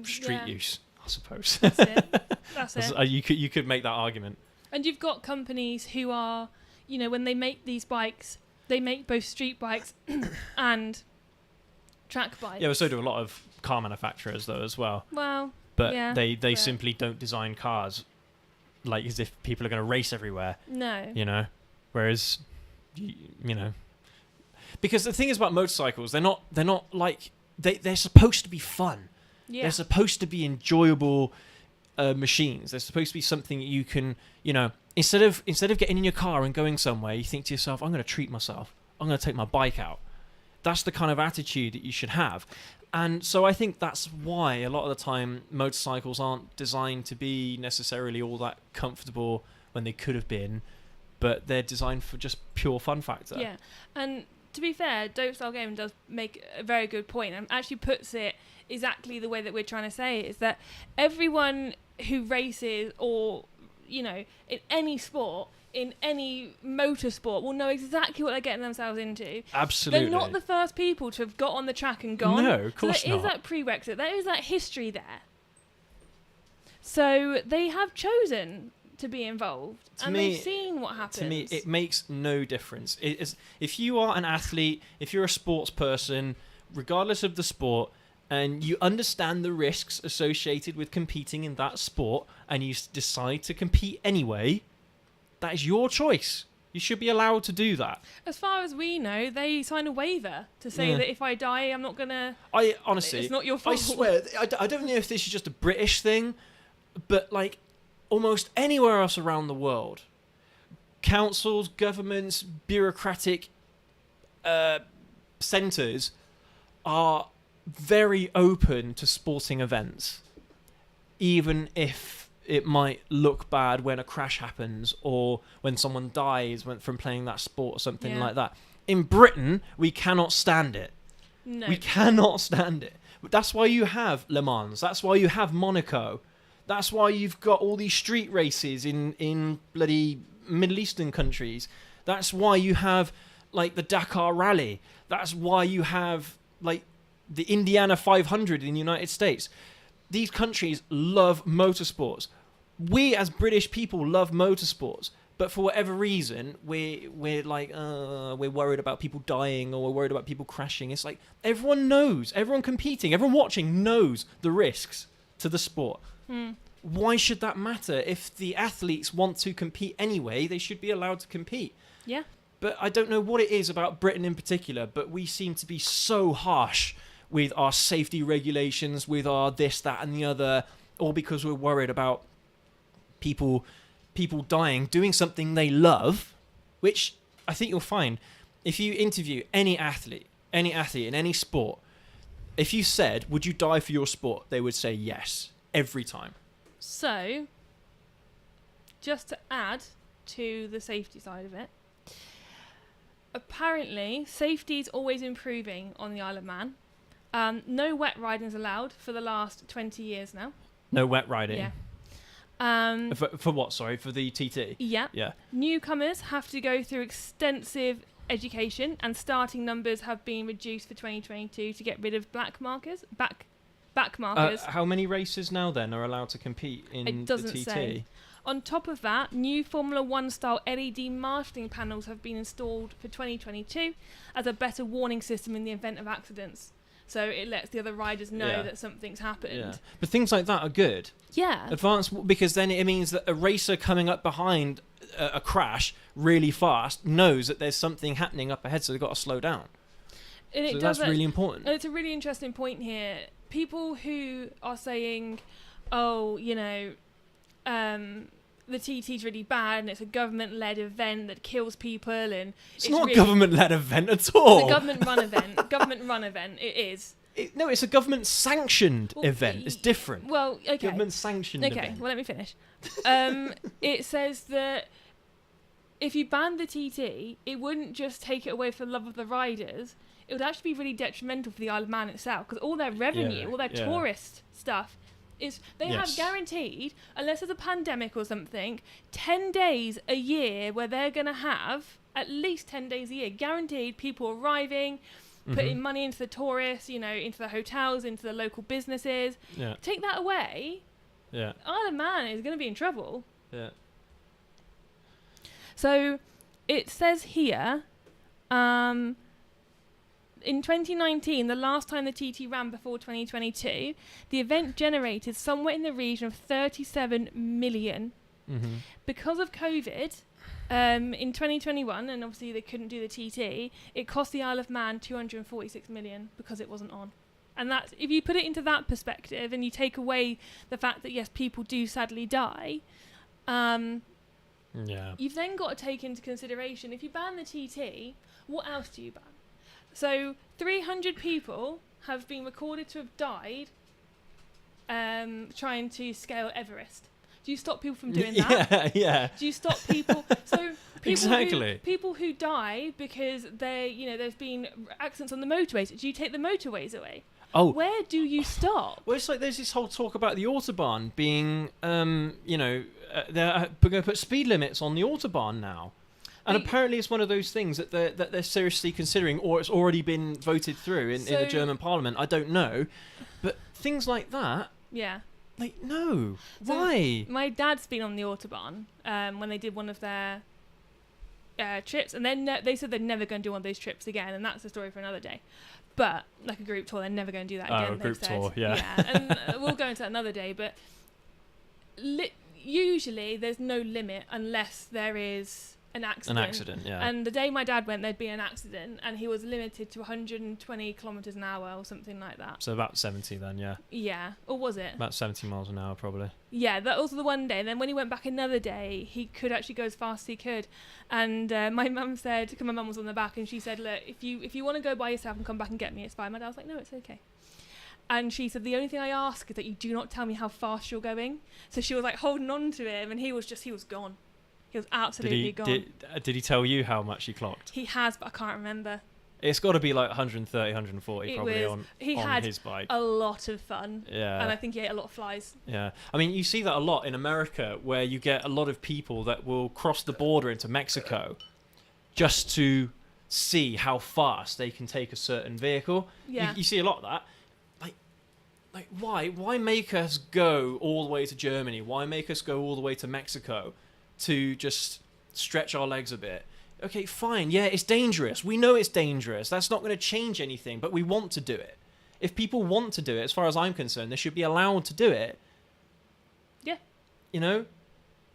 street use, I suppose. That's it. You could make that argument. And you've got companies who are, when they make these bikes, they make both street bikes and track bikes. Yeah, but so do a lot of car manufacturers, though, as well. Well, but they simply don't design cars like as if people are going to race everywhere. No. Whereas, because the thing is about motorcycles, they're not like they're supposed to be fun. Yeah. They're supposed to be enjoyable machines. They're supposed to be something that you can, instead of getting in your car and going somewhere, you think to yourself, I'm going to treat myself. I'm going to take my bike out. That's the kind of attitude that you should have. And so I think that's why a lot of the time motorcycles aren't designed to be necessarily all that comfortable when they could have been, but they're designed for just pure fun factor. Yeah. And to be fair, Dope Style Gaming does make a very good point and actually puts it exactly the way that we're trying to say it, is that everyone who races or, in any sport, in any motorsport, will know exactly what they're getting themselves into. Absolutely. They're not the first people to have got on the track and gone. No, of course not. There is that prerequisite. There is that history there. So they have chosen to be involved, they've seen what happens. To me, it makes no difference. If you are an athlete, if you're a sports person, regardless of the sport, and you understand the risks associated with competing in that sport, and you decide to compete anyway, that is your choice. You should be allowed to do that. As far as we know, they sign a waiver to say that if I die, I'm not gonna. Honestly, it's not your fault. I swear, I don't know if this is just a British thing, but like almost anywhere else around the world, councils, governments, bureaucratic centres are very open to sporting events, even if it might look bad when a crash happens or when someone dies from playing that sport or something like that. In Britain, we cannot stand it. No. We cannot stand it. But that's why you have Le Mans. That's why you have Monaco. That's why you've got all these street races in bloody Middle Eastern countries. That's why you have like the Dakar Rally. That's why you have like the Indiana 500 in the United States. These countries love motorsports. We as British people love motorsports, but for whatever reason, we're worried about people dying or we're worried about people crashing. It's like everyone knows, everyone competing, everyone watching knows the risks to the sport. Why should that matter? If the athletes want to compete anyway, they should be allowed to compete. Yeah. But I don't know what it is about Britain in particular, but we seem to be so harsh with our safety regulations, with our this, that, and the other, all because we're worried about people dying, doing something they love, which I think you'll find if you interview any athlete in any sport, if you said, would you die for your sport, they would say yes, every time. So, just to add to the safety side of it, apparently safety is always improving on the Isle of Man. No wet riding is allowed for the last 20 years now. No wet riding? Yeah. For what, sorry? For the TT? Yeah. Yeah. Newcomers have to go through extensive education, and starting numbers have been reduced for 2022 to get rid of back markers. How many races now then are allowed to compete in it doesn't the TT? say. On top of that, new Formula 1 style LED marshalling panels have been installed for 2022 as a better warning system in the event of accidents. So it lets the other riders know that something's happened. Yeah. But things like that are good. Yeah. Advanced, because then it means that a racer coming up behind a crash really fast knows that there's something happening up ahead, so they've got to slow down. And so that's really important. And it's a really interesting point here. People who are saying, oh, you know, the TT's really bad and it's a government-led event that kills people, and it's not a government-led event at all. It's a government-run event. Government-run event. It is. No, it's a government-sanctioned event. It's different. Well, okay. Government-sanctioned event. Okay, well, let me finish. It says that if you banned the TT, it wouldn't just take it away for the love of the riders. It would actually be really detrimental for the Isle of Man itself, because all their revenue, all their tourist stuff, is they have guaranteed, unless there's a pandemic or something, 10 days a year where they're going to have, at least 10 days a year, guaranteed people arriving, putting money into the tourists, you know, into the hotels, into the local businesses. Yeah. Take that away, Isle of Man is going to be in trouble. Yeah. So it says here, in 2019, the last time the TT ran before 2022, the event generated somewhere in the region of 37 million. Mm-hmm. Because of COVID, in 2021, and obviously they couldn't do the TT, it cost the Isle of Man 246 million because it wasn't on. And that's, if you put it into that perspective and you take away the fact that, yes, people do sadly die, you've then got to take into consideration, if you ban the TT, what else do you ban? So 300 people have been recorded to have died trying to scale Everest. Do you stop people from doing that? Yeah. Do you stop people? So exactly. People who die because there's been accidents on the motorways. Do you take the motorways away? Oh. Where do you stop? Well, it's like there's this whole talk about the Autobahn being, they're going to put speed limits on the Autobahn now. And apparently it's one of those things that they're seriously considering, or it's already been voted through in the German parliament. I don't know. But things like that... Yeah. Like, no. So why? My dad's been on the Autobahn when they did one of their trips, and then they said they're never going to do one of those trips again, and that's a story for another day. But, like a group tour, they're never going to do that again, a group tour, yeah. And we'll go into that another day, but usually there's no limit unless there is... An accident, yeah. And the day my dad went, there'd been an accident, and he was limited to 120 kilometres an hour or something like that. So about 70 then, yeah. Yeah, or was it? About 70 miles an hour, probably. Yeah, that was the one day. And then when he went back another day, he could actually go as fast as he could. And my mum said, because my mum was on the back, and she said, look, if you want to go by yourself and come back and get me, it's fine. My dad was like, no, it's okay. And she said, the only thing I ask is that you do not tell me how fast you're going. So she was like holding on to him, and he was gone. He was absolutely gone. Did he tell you how much he clocked? He has, but I can't remember. It's got to be like 130, 140 probably on his bike. A lot of fun. Yeah. And I think he ate a lot of flies. Yeah. I mean, you see that a lot in America, where you get a lot of people that will cross the border into Mexico just to see how fast they can take a certain vehicle. Yeah. You see a lot of that. Like why? Why make us go all the way to Germany? Why make us go all the way to Mexico to just stretch our legs a bit? Okay, fine. Yeah, it's dangerous. We know it's dangerous. That's not going to change anything, but we want to do it. If people want to do it, as far as I'm concerned, they should be allowed to do it. Yeah. You know?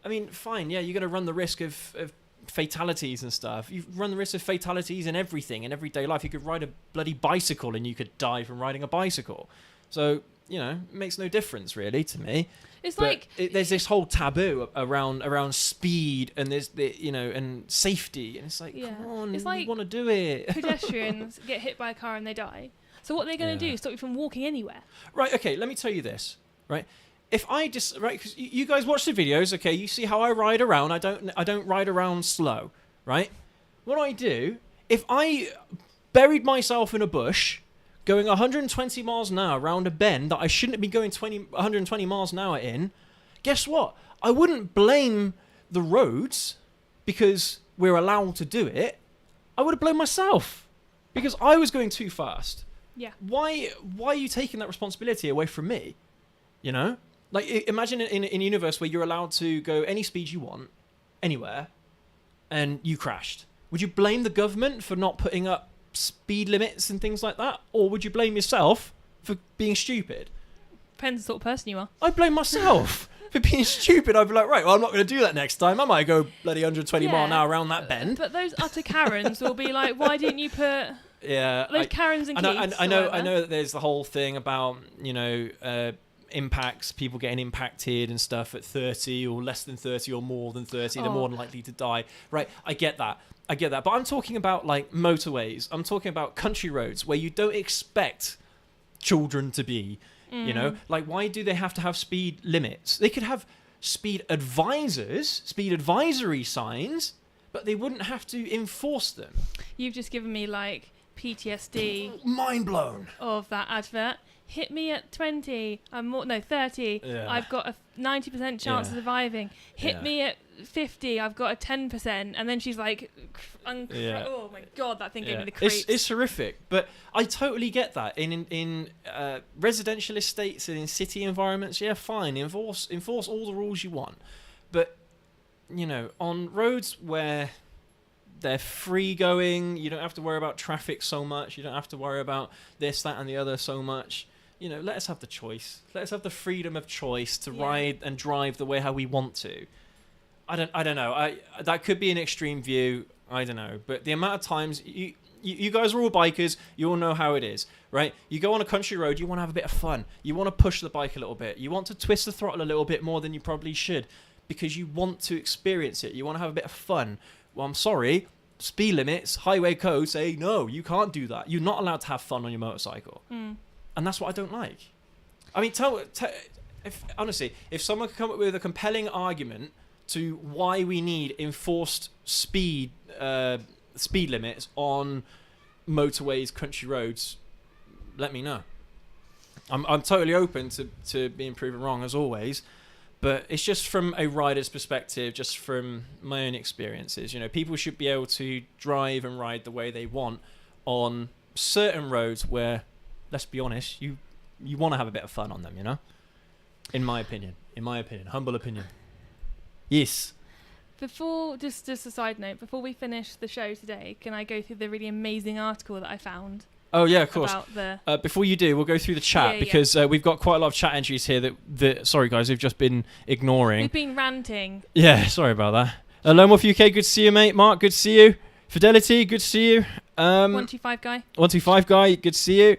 I mean, fine. Yeah, you're going to run the risk of fatalities and stuff. You run the risk of fatalities in everything in everyday life. You could ride a bloody bicycle and you could die from riding a bicycle. So, you know, it makes no difference really to me. It's but like there's this whole taboo around speed and there's and safety, and it's like, come on, it's like you want to do it. pedestrians get hit by a car and they die. So what they're going to do is stop you from walking anywhere. Right. Okay. Let me tell you this. Right. If I just because you guys watch the videos, okay, you see how I ride around. I don't ride around slow, right? What I do, if I buried myself in a bush, going 120 miles an hour around a bend that I shouldn't be going 120 miles an hour in, guess what? I wouldn't blame the roads because we're allowed to do it. I would have blamed myself because I was going too fast. Yeah. Why are you taking that responsibility away from me? You know? Like, imagine in a universe where you're allowed to go any speed you want, anywhere, and you crashed. Would you blame the government for not putting up speed limits and things like that? Or would you blame yourself for being stupid? Depends the sort of person you are. I blame myself for being stupid. I'd be like, right, well, I'm not going to do that next time. I might go bloody 120 mile an hour around that bend. But those utter Karens will be like, why didn't you put... Yeah. Those Karens and Keiths. I know that there's the whole thing about, impacts, people getting impacted and stuff at 30 or less than 30 or more than 30, they're more than likely to die. Right, I get that. But I'm talking about like motorways. I'm talking about country roads where you don't expect children to be, you know? Like, why do they have to have speed limits? They could have speed advisors, speed advisory signs, but they wouldn't have to enforce them. You've just given me like PTSD. Mind blown. Of that advert. Hit me at 20. 30. Yeah. I've got a 90% chance of surviving. Hit me at 50. I've got a 10%. And then she's like, oh my God, that thing gave me the creeps. It's horrific. But I totally get that. In residential estates and in city environments, yeah, fine. Enforce all the rules you want. But, on roads where they're free going, you don't have to worry about traffic so much. You don't have to worry about this, that, and the other so much. Let us have the choice. Let us have the freedom of choice to ride and drive the way how we want to. I don't know. That could be an extreme view. I don't know. But the amount of times you guys are all bikers, you all know how it is, right? You go on a country road, you want to have a bit of fun. You want to push the bike a little bit. You want to twist the throttle a little bit more than you probably should because you want to experience it. You want to have a bit of fun. Well, I'm sorry. Speed limits, highway code say, no, you can't do that. You're not allowed to have fun on your motorcycle. And that's what I don't like. I mean, if someone could come up with a compelling argument to why we need enforced speed limits on motorways, country roads, let me know. I'm totally open to being proven wrong as always, but it's just from a rider's perspective, just from my own experiences. People should be able to drive and ride the way they want on certain roads where, let's be honest, you want to have a bit of fun on them, in my opinion, humble opinion. Yes. Before, just a side note, before we finish the show today, can I go through the really amazing article that I found? Oh yeah, of course. About before you do, we'll go through the chat because we've got quite a lot of chat entries here that sorry guys, we've just been ignoring. We've been ranting. Yeah, sorry about that. Lone Wolf UK, good to see you, mate. Mark, good to see you. Fidelity, good to see you. 125 guy. 125 guy, good to see you.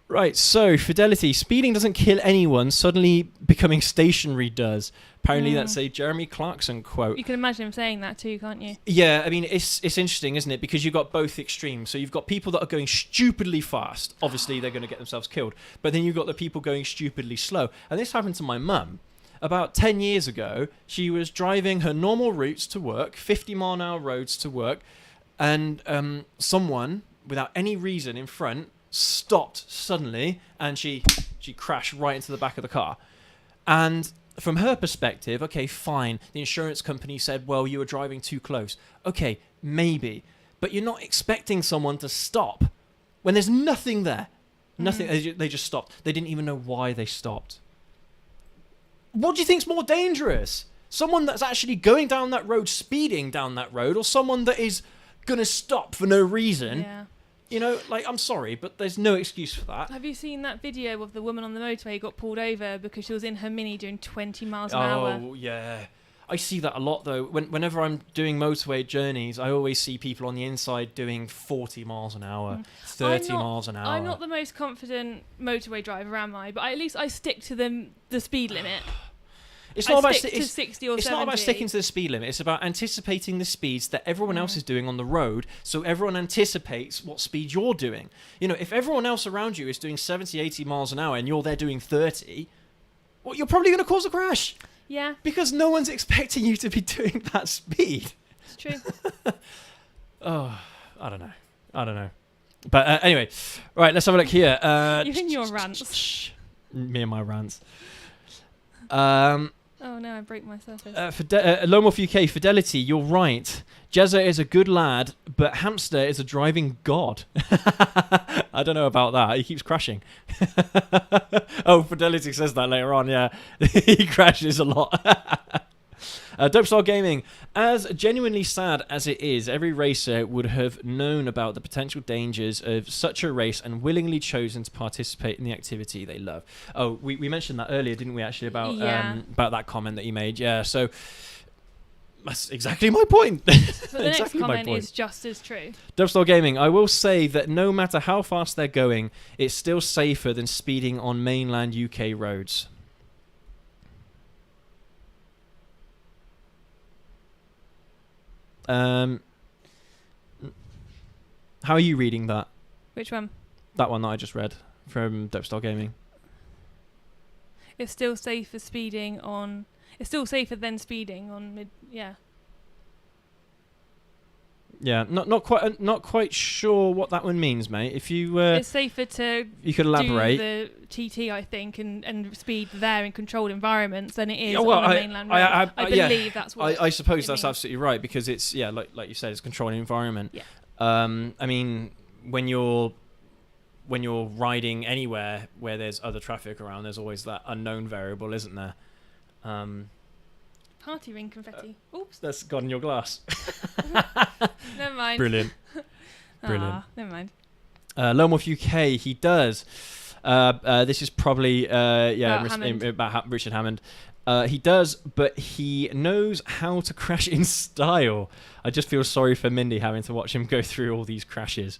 Right, so Fidelity, speeding doesn't kill anyone, suddenly becoming stationary does. Apparently that's a Jeremy Clarkson quote. You can imagine him saying that too, can't you? Yeah, I mean, it's interesting, isn't it? Because you've got both extremes. So you've got people that are going stupidly fast. Obviously, they're going to get themselves killed. But then you've got the people going stupidly slow. And this happened to my mum. About 10 years ago, she was driving her normal routes to work, 50-mile-an-hour roads to work, and someone, without any reason in front, stopped suddenly, and she crashed right into the back of the car. And from her perspective, okay, fine. The insurance company said, well, you were driving too close. Okay, maybe. But you're not expecting someone to stop when there's nothing there. Nothing. They just stopped. They didn't even know why they stopped. What do you think's more dangerous? Someone that's actually going down that road, speeding down that road, or someone that is going to stop for no reason? Yeah. I'm sorry, but there's no excuse for that. Have you seen that video of the woman on the motorway who got pulled over because she was in her Mini doing 20 miles an hour? Oh, yeah. I see that a lot though. Whenever I'm doing motorway journeys, I always see people on the inside doing 40 miles an hour, 30 miles an hour. I'm not the most confident motorway driver, am I? But at least I stick to the speed limit. It's not about 60 or 70. It's not about sticking to the speed limit. It's about anticipating the speeds that everyone else is doing on the road, so everyone anticipates what speed you're doing. You know, if everyone else around you is doing 70, 80 miles an hour and you're there doing 30, well, you're probably going to cause a crash. Yeah. Because no one's expecting you to be doing that speed. It's true. Oh, I don't know. But anyway, right, let's have a look here. You and your rants. Me and my rants. Oh no, I broke my surface. Lone Wolf UK, Fidelity, you're right. Jezza is a good lad, but Hamster is a driving god. I don't know about that. He keeps crashing. Oh, Fidelity says that later on, yeah. He crashes a lot. Dopestar Gaming, as genuinely sad as it is, every racer would have known about the potential dangers of such a race and willingly chosen to participate in the activity they love. Oh, we mentioned that earlier, didn't we, actually, about that comment that you made? Yeah, so that's exactly my point. But the next comment is just as true. Dopestar Gaming, I will say that no matter how fast they're going, it's still safer than speeding on mainland UK roads. How are you reading that? Which one? That one that I just read from Dopestar Gaming. It's still safer speeding on. It's still safer than speeding on mid. Yeah. Yeah, not quite sure what that one means, mate. If you it's safer to you could elaborate. Do the TT, I think, and speed there in controlled environments than it is on a mainland road. I believe that's what. I suppose that's means. absolutely right, because it's like you said, it's a controlled environment. Yeah. I mean, when you're riding anywhere where there's other traffic around, there's always that unknown variable, isn't there? Party ring confetti. Oops. That's gone in your glass. Never mind. Brilliant. Never mind. Lone Wolf UK, he does. This is probably about Richard Hammond. He does, but he knows how to crash in style. I just feel sorry for Mindy having to watch him go through all these crashes.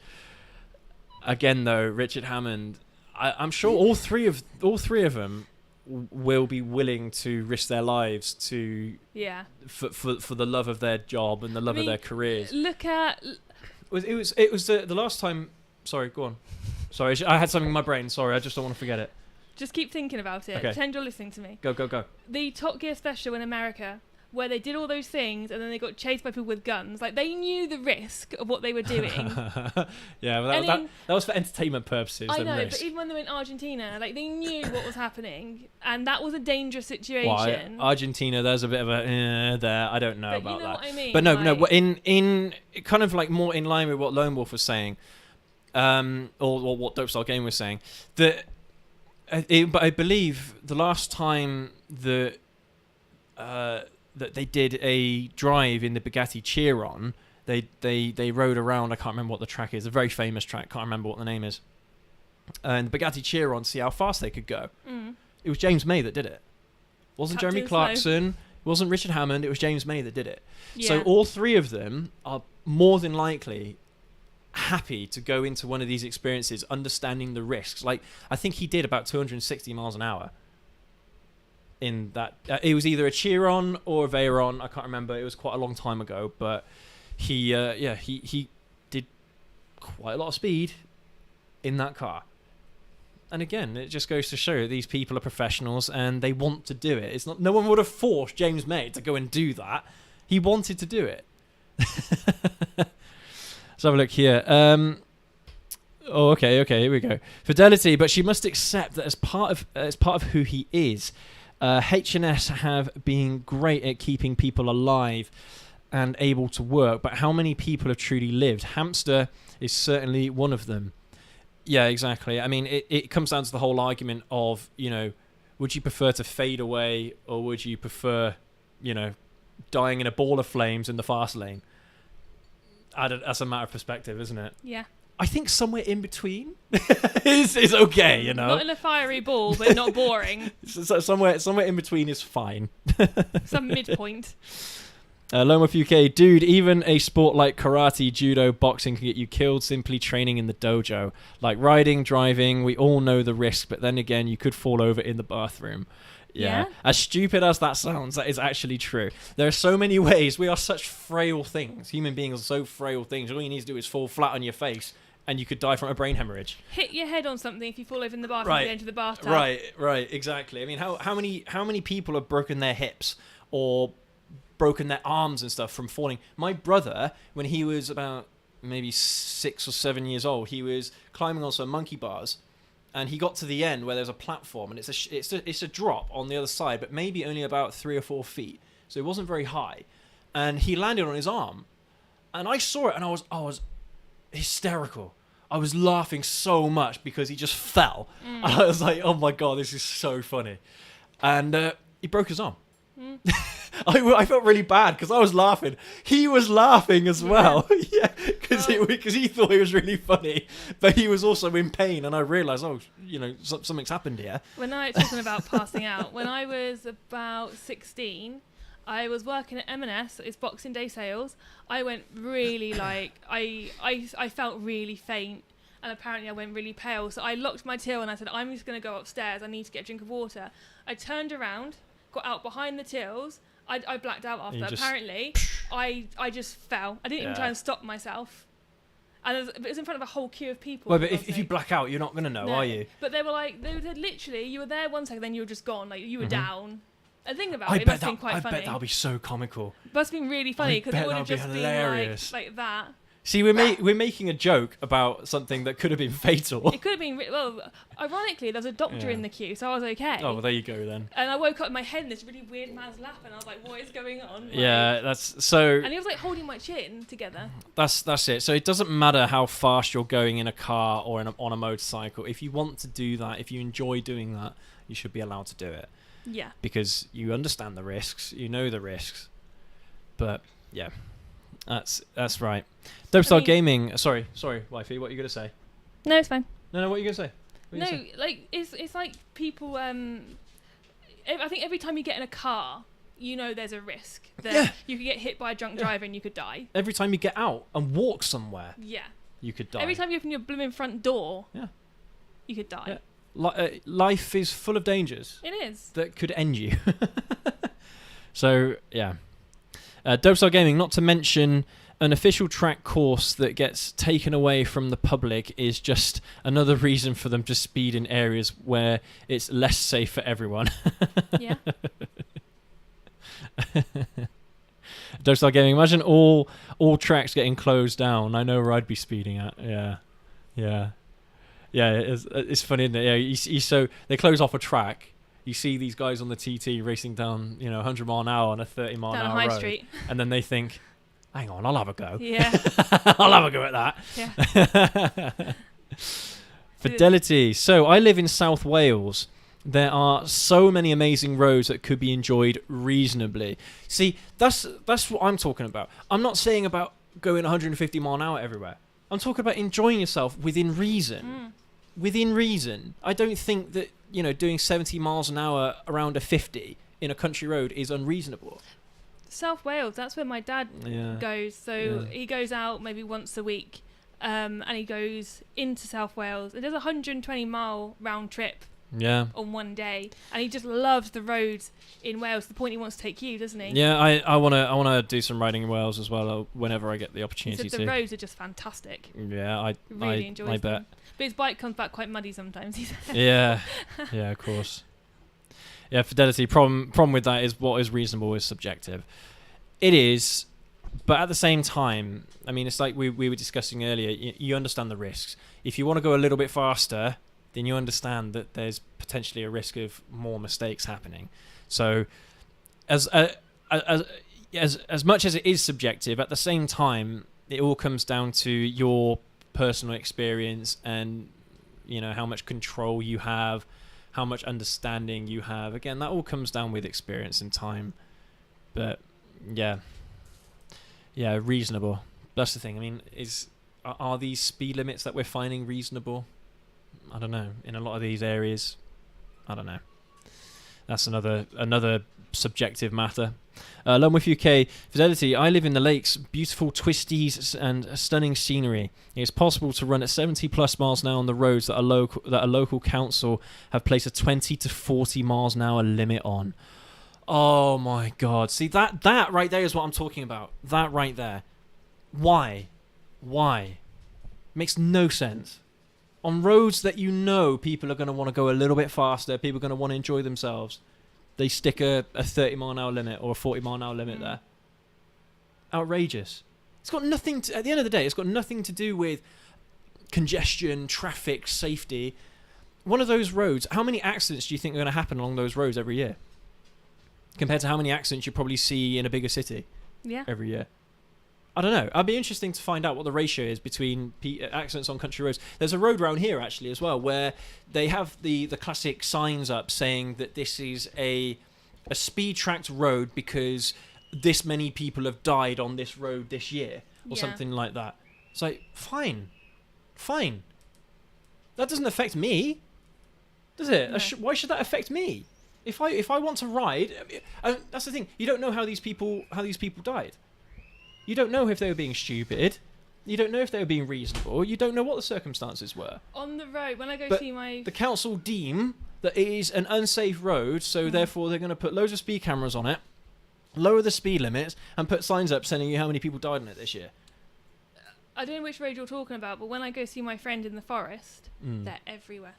Again, though, Richard Hammond, I'm sure all three of them will be willing to risk their lives to for the love of their job and the love of their careers. Look at it was the last time. Sorry, go on. Sorry, I had something in my brain. Sorry, I just don't want to forget it. Just keep thinking about it. Okay. Pretend you're listening to me. Go. The Top Gear special in America, where they did all those things and then they got chased by people with guns. Like, they knew the risk of what they were doing. Yeah, well, that was for entertainment purposes. I know, but even when they went to Argentina, like, they knew what was happening, and that was a dangerous situation. Argentina, there's a bit of a there. I don't know but about you know that. What I mean? But no. In kind of like more in line with what Lone Wolf was saying, or what Dopestar Game was saying, that. But I believe the last time that they did a drive in the Bugatti Chiron, they rode around. I can't remember what the track is. A very famous track. Can't remember what the name is. And the Bugatti Chiron, see how fast they could go. It was James May that did it. It wasn't Jeremy Clarkson. It wasn't Richard Hammond. It was James May that did it. Yeah. So all three of them are more than likely happy to go into one of these experiences understanding the risks. Like, I think he did about 260 miles an hour in that. It was either a Chiron or a Veyron. I can't remember. It was quite a long time ago, but he did quite a lot of speed in that car. And again, it just goes to show that these people are professionals and they want to do it. It's not. No one would have forced James May to go and do that. He wanted to do it. Let's have a look here. Okay, here we go. Fidelity, but she must accept that as part of who he is. H&S have been great at keeping people alive and able to work, but how many people have truly lived? Hamster is certainly one of them. Yeah, exactly. I mean, it comes down to the whole argument of, would you prefer to fade away or would you prefer, dying in a ball of flames in the fast lane? That's a matter of perspective, isn't it? Yeah. I think somewhere in between is okay, you know. Not in a fiery ball, but not boring. So somewhere in between is fine. Some midpoint. Lomaf UK, dude, even a sport like karate, judo, boxing can get you killed simply training in the dojo. Like riding, driving, we all know the risk, but then again, you could fall over in the bathroom. Yeah. As stupid as that sounds, that is actually true. There are so many ways. We are such frail things. Human beings are so frail things. All you need to do is fall flat on your face and you could die from a brain hemorrhage. Hit your head on something if you fall over in the bathroom and get into the bathtub. Right, exactly. I mean, how many people have broken their hips or broken their arms and stuff from falling? My brother, when he was about maybe 6 or 7 years old, he was climbing on some monkey bars. And he got to the end where there's a platform, and it's a drop on the other side, but maybe only about 3 or 4 feet, so it wasn't very high. And he landed on his arm, and I saw it, and I was hysterical. I was laughing so much because he just fell. I was like, "Oh my god, this is so funny!" And he broke his arm. I felt really bad because I was laughing. He was laughing as well. Yeah, because he thought it was really funny, but he was also in pain. And I realised, something's happened here. When I was talking about passing out, when I was about 16, I was working at M&S. It's Boxing Day sales. I went really I felt really faint. And apparently I went really pale. So I locked my till and I said, I'm just going to go upstairs. I need to get a drink of water. I turned around, got out behind the tills. I blacked out after. Apparently, I just fell. I didn't even try and stop myself. And it was in front of a whole queue of people. Well, but if you black out, you're not going to know, are you? But they were like, they said literally, you were there 1 second, then you were just gone. Like, you were down. And think about it, it must have been quite funny. I bet that'll be so comical. It must have been really funny because it would have just been like that. See, we're making a joke about something that could have been fatal. It could have been, ironically, there was a doctor in the queue, so I was okay. Oh, well, there you go then. And I woke up in my head in this really weird man's lap, and I was like, what is going on? That's so... And he was like holding my chin together. That's it. So it doesn't matter how fast you're going in a car or on a motorcycle. If you want to do that, if you enjoy doing that, you should be allowed to do it. Yeah. Because you understand the risks, you know the risks. But, yeah. That's right. Dopestar Gaming. Sorry, wifey. What are you gonna say? No, it's fine. No. What are you gonna say? It's like people. I think every time you get in a car, you know there's a risk that you could get hit by a drunk driver and you could die. Every time you get out and walk somewhere, you could die. Every time you open your blooming front door, you could die. Life is full of dangers. It is. That could end you. So yeah. Dopestar Gaming, not to mention an official track course that gets taken away from the public is just another reason for them to speed in areas where it's less safe for everyone. Yeah. Dopestar Gaming, imagine all tracks getting closed down. I know where I'd be speeding at. Yeah. It's funny, isn't it? Yeah, so they close off a track. You see these guys on the TT racing down, 100 mile an hour on a 30 mile an hour High road. Street. And then they think, hang on, I'll have a go. Yeah. I'll have a go at that. Yeah. Fidelity. So I live in South Wales. There are so many amazing roads that could be enjoyed reasonably. See, that's what I'm talking about. I'm not saying about going 150 mile an hour everywhere. I'm talking about enjoying yourself within reason. Within reason. I don't think that doing 70 miles an hour around a 50 in a country road is unreasonable. South Wales, that's where my dad goes. So he goes out maybe once a week and he goes into South Wales. It does a 120-mile round trip on one day. And he just loves the roads in Wales to the point he wants to take you, doesn't he? Yeah, I wanna do some riding in Wales as well whenever I get the opportunity to. The roads are just fantastic. Yeah, I really enjoy them. I bet. But his bike comes back quite muddy sometimes, he said. Yeah, of course. Yeah, Fidelity. Problem with that is what is reasonable is subjective. It is, but at the same time, I mean, it's like we were discussing earlier. You understand the risks. If you want to go a little bit faster, then you understand that there's potentially a risk of more mistakes happening. So, as much as it is subjective, at the same time, it all comes down to your personal experience and how much control you have, how much understanding you have. Again, that all comes down with experience and time. But yeah, reasonable. That's the thing. I mean, are these speed limits that we're finding reasonable? I don't know. In a lot of these areas, I don't know. That's another subjective matter. Lone Wolf UK Fidelity. I live in the lakes. Beautiful twisties and stunning scenery. It's possible to run at 70 plus miles an hour on the roads that a local council have placed a 20 to 40 miles an hour limit on. Oh my God! See that right there is what I'm talking about. That right there. Why? Makes no sense. On roads that people are going to want to go a little bit faster, people are going to want to enjoy themselves, they stick a 30 mile an hour limit or a 40 mile an hour limit there. Outrageous. It's got nothing to, at the end of the day, it's got nothing to do with congestion, traffic, safety. One of those roads, how many accidents do you think are going to happen along those roads every year? Compared to how many accidents you probably see in a bigger city every year. I don't know. I'd be interesting to find out what the ratio is between accidents on country roads. There's a road around here actually as well where they have the classic signs up saying that this is a speed tracked road because this many people have died on this road this year or something like that. It's like, fine. That doesn't affect me, does it? No. Why should that affect me? If I want to ride, that's the thing. You don't know how these people died. You don't know if they were being stupid. You don't know if they were being reasonable. You don't know what the circumstances were. On the road, when I go see my... The council deem that it is an unsafe road, so therefore they're going to put loads of speed cameras on it, lower the speed limits, and put signs up telling you how many people died on it this year. I don't know which road you're talking about, but when I go see my friend in the forest, they're everywhere.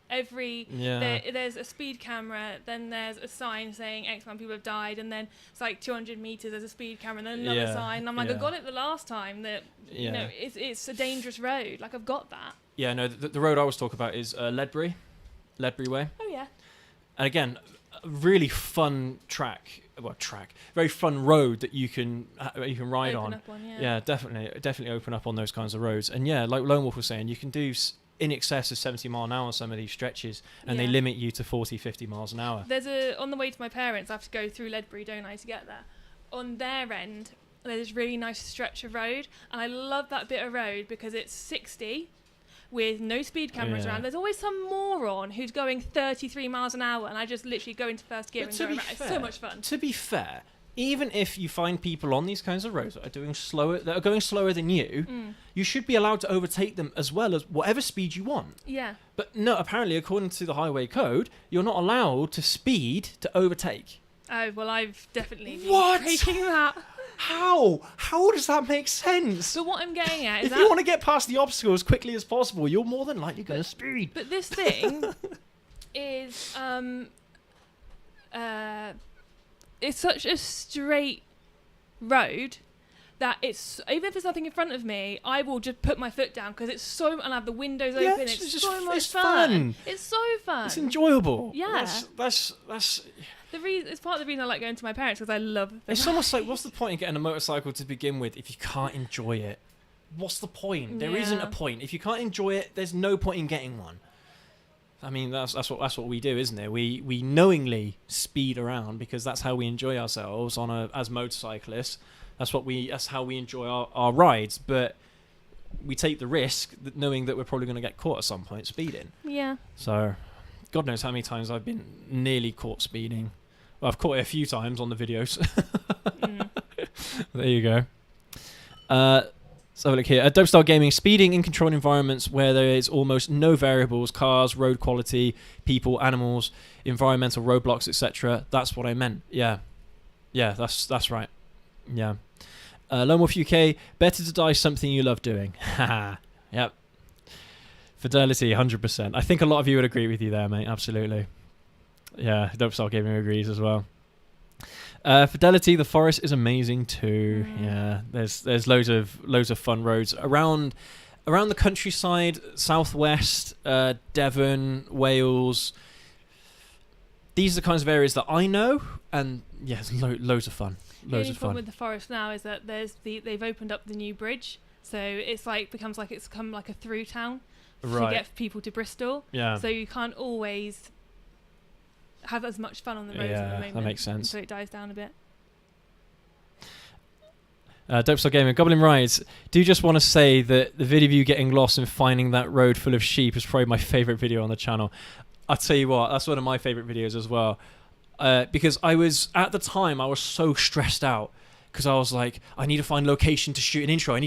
There's a speed camera, then there's a sign saying X amount of people have died, and then it's like 200 meters there's a speed camera, and then another sign. And I'm like, I got it the last time that it's a dangerous road. Like, I've got that. Yeah, no, the road I was talking about is Ledbury Way. Oh yeah. And again, a really fun very fun road that you can ride open on. Up on. Yeah, definitely open up on those kinds of roads. And yeah, like Lone Wolf was saying, you can do in excess of 70 mile an hour on some of these stretches, and they limit you to 40, 50 miles an hour. On the way to my parents, I have to go through Ledbury, don't I, to get there. On their end, there's this really nice stretch of road, and I love that bit of road because it's 60 with no speed cameras around. There's always some moron who's going 33 miles an hour, and I just literally go into first gear and go around. It's so much fun. To be fair, even if you find people on these kinds of roads that are going slower than you, you should be allowed to overtake them as well as whatever speed you want. Yeah. But no, apparently, according to the highway code, you're not allowed to speed to overtake. Oh, well, I've definitely been breaking that. How? How does that make sense? But what I'm getting at is if you want to get past the obstacle as quickly as possible, you're more than likely going to speed. But this thing is... it's such a straight road that it's, even if there's nothing in front of me, I will just put my foot down because it's so, and have the windows open. It's so much fun. It's so fun. It's enjoyable. Yeah. That's it's part of the reason I like going to my parents, because I love the It's almost like, what's the point in getting a motorcycle to begin with if you can't enjoy it? What's the point? There isn't a point. If you can't enjoy it, there's no point in getting one. I mean, that's what we do, isn't it? We knowingly speed around because that's how we enjoy ourselves as motorcyclists. That's how we enjoy our rides. But we take the risk knowing that we're probably going to get caught at some point speeding. Yeah. So, God knows how many times I've been nearly caught speeding. Well, I've caught it a few times on the videos. There you go. Let's have a look here. At Dope Style Gaming, speeding in controlled environments where there is almost no variables, cars, road quality, people, animals, environmental roadblocks, etc. That's what I meant. Yeah, that's right. Yeah. Lone Wolf UK, better to die something you love doing. Yep. Fidelity, 100%. I think a lot of you would agree with you there, mate. Absolutely. Yeah, Dope Style Gaming agrees as well. Fidelity, the forest is amazing too. Yeah, there's loads of fun roads around the countryside, southwest, Devon, Wales. These are the kinds of areas that I know, and yeah, it's loads of fun. The only problem with the forest now is that they've opened up the new bridge, so it's become like a through town to get people to Bristol. Yeah. So you can't always have as much fun on the roads at the moment. That makes sense. So it dies down a bit. Dopestyle Gamer, Goblin Rides. Do you just want to say that the video of you getting lost and finding that road full of sheep is probably my favourite video on the channel. I'll tell you what, that's one of my favourite videos as well. Because I was so stressed out because I was like, I need to find location to shoot an intro. And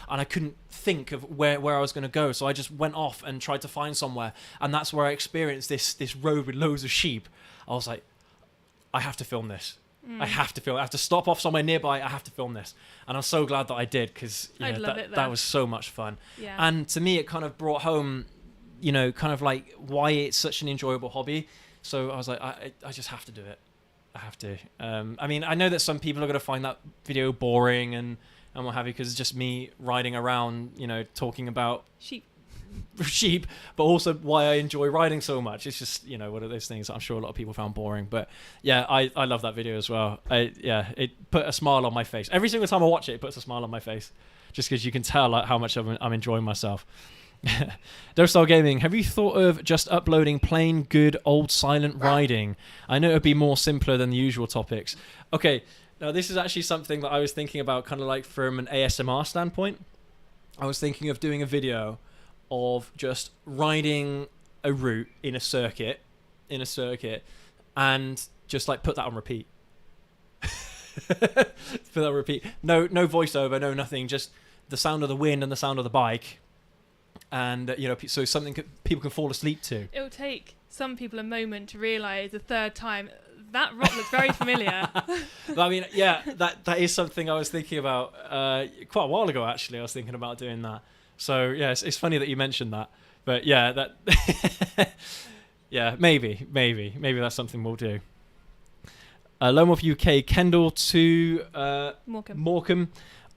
I couldn't think of where I was going to go. So I just went off and tried to find somewhere. And that's where I experienced this road with loads of sheep. I was like, I have to film this. I have to film it. I have to stop off somewhere nearby. I have to film this. And I'm so glad that I did because that was so much fun. Yeah. And to me, it kind of brought home, kind of like why it's such an enjoyable hobby. So I was like, I just have to do it. I have to. I mean, I know that some people are going to find that video boring and what have you because it's just me riding around, talking about sheep, but also why I enjoy riding so much. It's just, one of those things that I'm sure a lot of people found boring. But yeah, I love that video as well. It put a smile on my face. Every single time I watch it, it puts a smile on my face just because you can tell like how much I'm enjoying myself. Dopestyle Gaming, have you thought of just uploading plain good old silent riding? I know it would be more simpler than the usual topics. Okay, now this is actually something that I was thinking about kind of like from an ASMR standpoint. I was thinking of doing a video of just riding a route in a circuit and just like put that on repeat. Put that on repeat. No voiceover, no nothing, just the sound of the wind and the sound of the bike. And, so something people can fall asleep to. It'll take some people a moment to realise the third time, that rock looks very familiar. I mean, yeah, that is something I was thinking about quite a while ago, actually. I was thinking about doing that. So, yeah, it's funny that you mentioned that. But, yeah, yeah, maybe that's something we'll do. Lone Wolf UK, Kendall to Morecambe.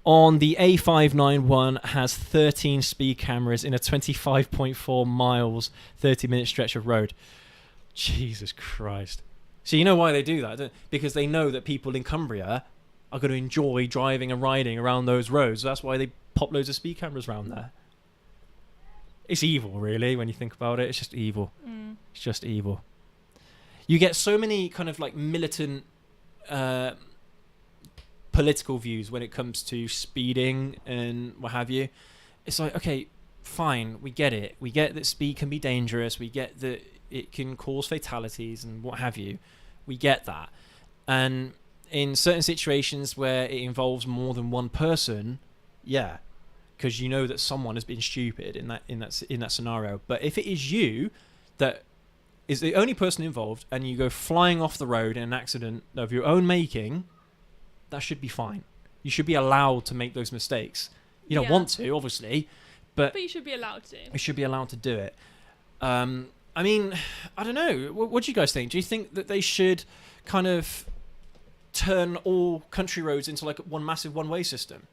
On the A591 has 13 speed cameras in a 25.4 miles, 30-minute stretch of road. Jesus Christ. So you know why they do that, don't you? Because they know that people in Cumbria are going to enjoy driving and riding around those roads. So that's why they pop loads of speed cameras around there. It's evil, really, when you think about it. It's just evil. It's just evil. You get so many kind of like militant political views when it comes to speeding and what have you. It's like, okay, fine, we get it. We get that speed can be dangerous. We get that it can cause fatalities and what have you. We get that. And in certain situations where it involves more than one person, yeah, because you know that someone has been stupid in that scenario. But if it is you that is the only person involved and you go flying off the road in an accident of your own making, that should be fine. You should be allowed to make those mistakes. You don't want to, obviously, but you should be allowed to. You should be allowed to do it. I mean, I don't know. What do you guys think? Do you think that they should kind of turn all country roads into like one massive one-way system?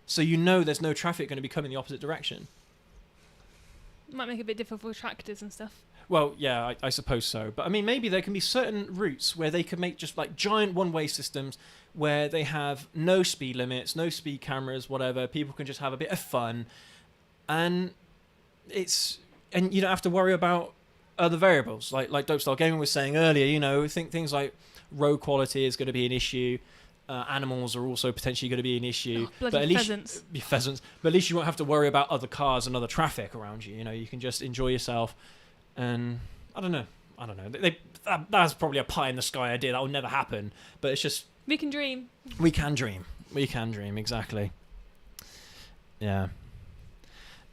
So there's no traffic going to be coming the opposite direction? It might make it a bit difficult for tractors and stuff. Well, yeah, I suppose so. But I mean, maybe there can be certain routes where they could make just like giant one-way systems where they have no speed limits, no speed cameras, whatever. People can just have a bit of fun, and you don't have to worry about other variables like Dopestyle Gaming was saying earlier. Things like road quality is going to be an issue. Animals are also potentially going to be an issue. But at least pheasants. But at least you won't have to worry about other cars and other traffic around you. You can just enjoy yourself. And I don't know. That's probably a pie in the sky idea that will never happen. But it's just we can dream. We can dream. Exactly. Yeah.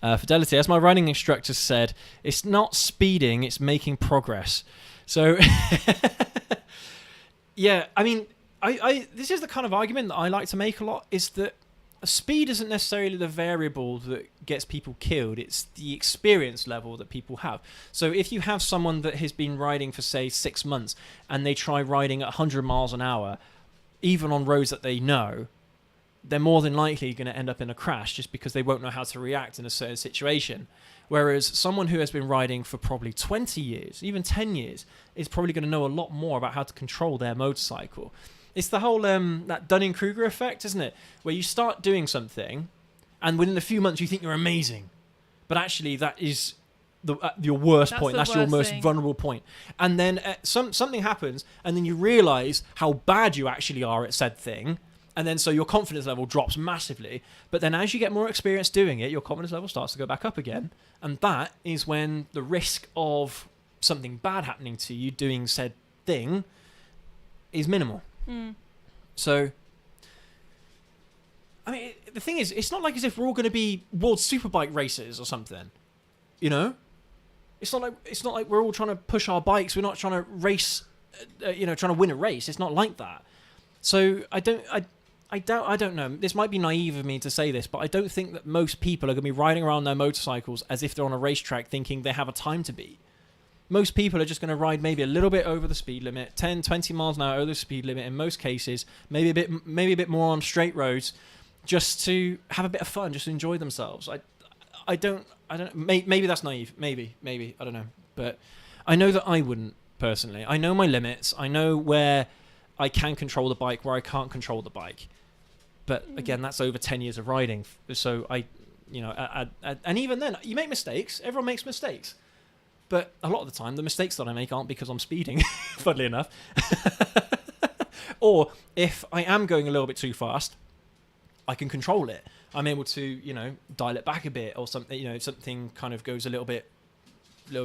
Fidelity, as my riding instructor said, it's not speeding; it's making progress. So, yeah. I mean, this is the kind of argument that I like to make a lot. Is that speed isn't necessarily the variable that gets people killed. It's the experience level that people have. So if you have someone that has been riding for, say, 6 months and they try riding at 100 miles an hour, even on roads that they know, they're more than likely going to end up in a crash just because they won't know how to react in a certain situation. Whereas someone who has been riding for probably 20 years, even 10 years, is probably going to know a lot more about how to control their motorcycle. It's the whole that Dunning-Kruger effect, isn't it? Where you start doing something, and within a few months you think you're amazing, but actually that is your worst point. That's your most vulnerable point. And then something happens, and then you realise how bad you actually are at said thing, And then so your confidence level drops massively. But then as you get more experience doing it, your confidence level starts to go back up again. And that is when the risk of something bad happening to you doing said thing is minimal. So, I mean, the thing is, it's not like as if we're all going to be world superbike racers or something, you know? It's not like we're all trying to push our bikes. We're not trying to race, trying to win a race. It's not like that. So I don't know. This might be naive of me to say this, but I don't think that most people are going to be riding around their motorcycles as if they're on a racetrack thinking they have a time to beat. Most people are just going to ride maybe a little bit over the speed limit, 10, 20 miles an hour over the speed limit in most cases, maybe a bit more on straight roads, just to have a bit of fun, just to enjoy themselves. I don't. Maybe that's naive. Maybe. I don't know. But I know that I wouldn't personally. I know my limits. I know where I can control the bike, where I can't control the bike. But again, that's over 10 years of riding. So and even then, you make mistakes. Everyone makes mistakes. But a lot of the time, the mistakes that I make aren't because I'm speeding, funnily enough. Or if I am going a little bit too fast, I can control it. I'm able to, dial it back a bit or something, something kind of goes a little bit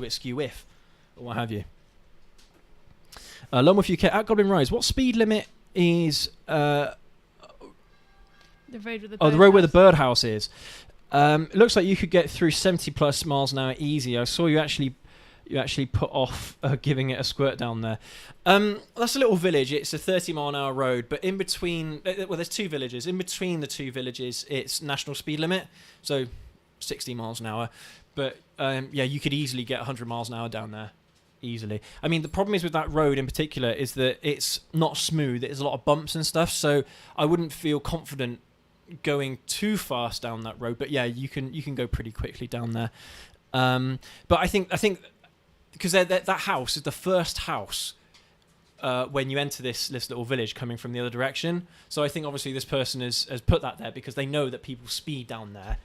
skew-if or what have you. Along with UK at Goblin Rise, what speed limit is the road with the road where the birdhouse is? It looks like you could get through 70 plus miles an hour easy. I saw you actually put off giving it a squirt down there. That's a little village. It's a 30-mile-an-hour road, but in between, there's two villages. In between the two villages, it's national speed limit, so 60 miles an hour. But you could easily get 100 miles an hour down there, easily. I mean, the problem is with that road in particular is that it's not smooth. There's a lot of bumps and stuff, so I wouldn't feel confident going too fast down that road. But yeah, you can go pretty quickly down there. But I think. Because that house is the first house when you enter this little village coming from the other direction. So I think obviously this person has put that there because they know that people speed down there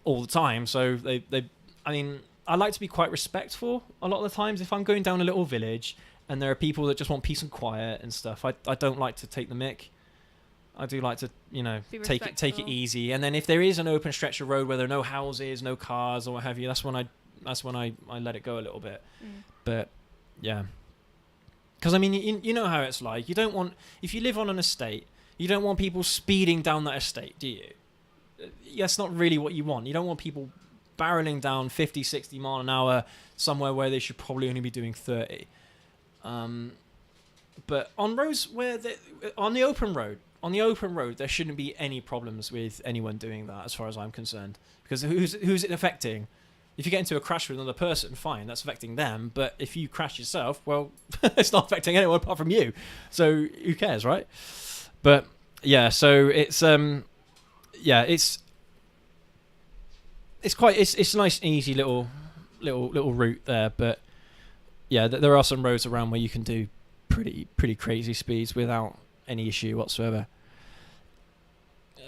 all the time. So I like to be quite respectful a lot of the times. If I'm going down a little village and there are people that just want peace and quiet and stuff, I don't like to take the mick. I do like to, take it easy. And then if there is an open stretch of road where there are no houses, no cars or what have you, that's when I let it go a little bit. But yeah, because I mean, you know how it's like. You don't want, if you live on an estate, you don't want people speeding down that estate, do you? That's not really what you want. You don't want people barreling down 50, 60 mile an hour somewhere where they should probably only be doing 30. But on roads on the open road, there shouldn't be any problems with anyone doing that, as far as I'm concerned. Because who's it affecting? If you get into a crash with another person, fine, that's affecting them. But if you crash yourself, well, it's not affecting anyone apart from you. So who cares, right? But yeah, so it's it's a nice, easy little route there. But yeah, there are some roads around where you can do pretty crazy speeds without any issue whatsoever.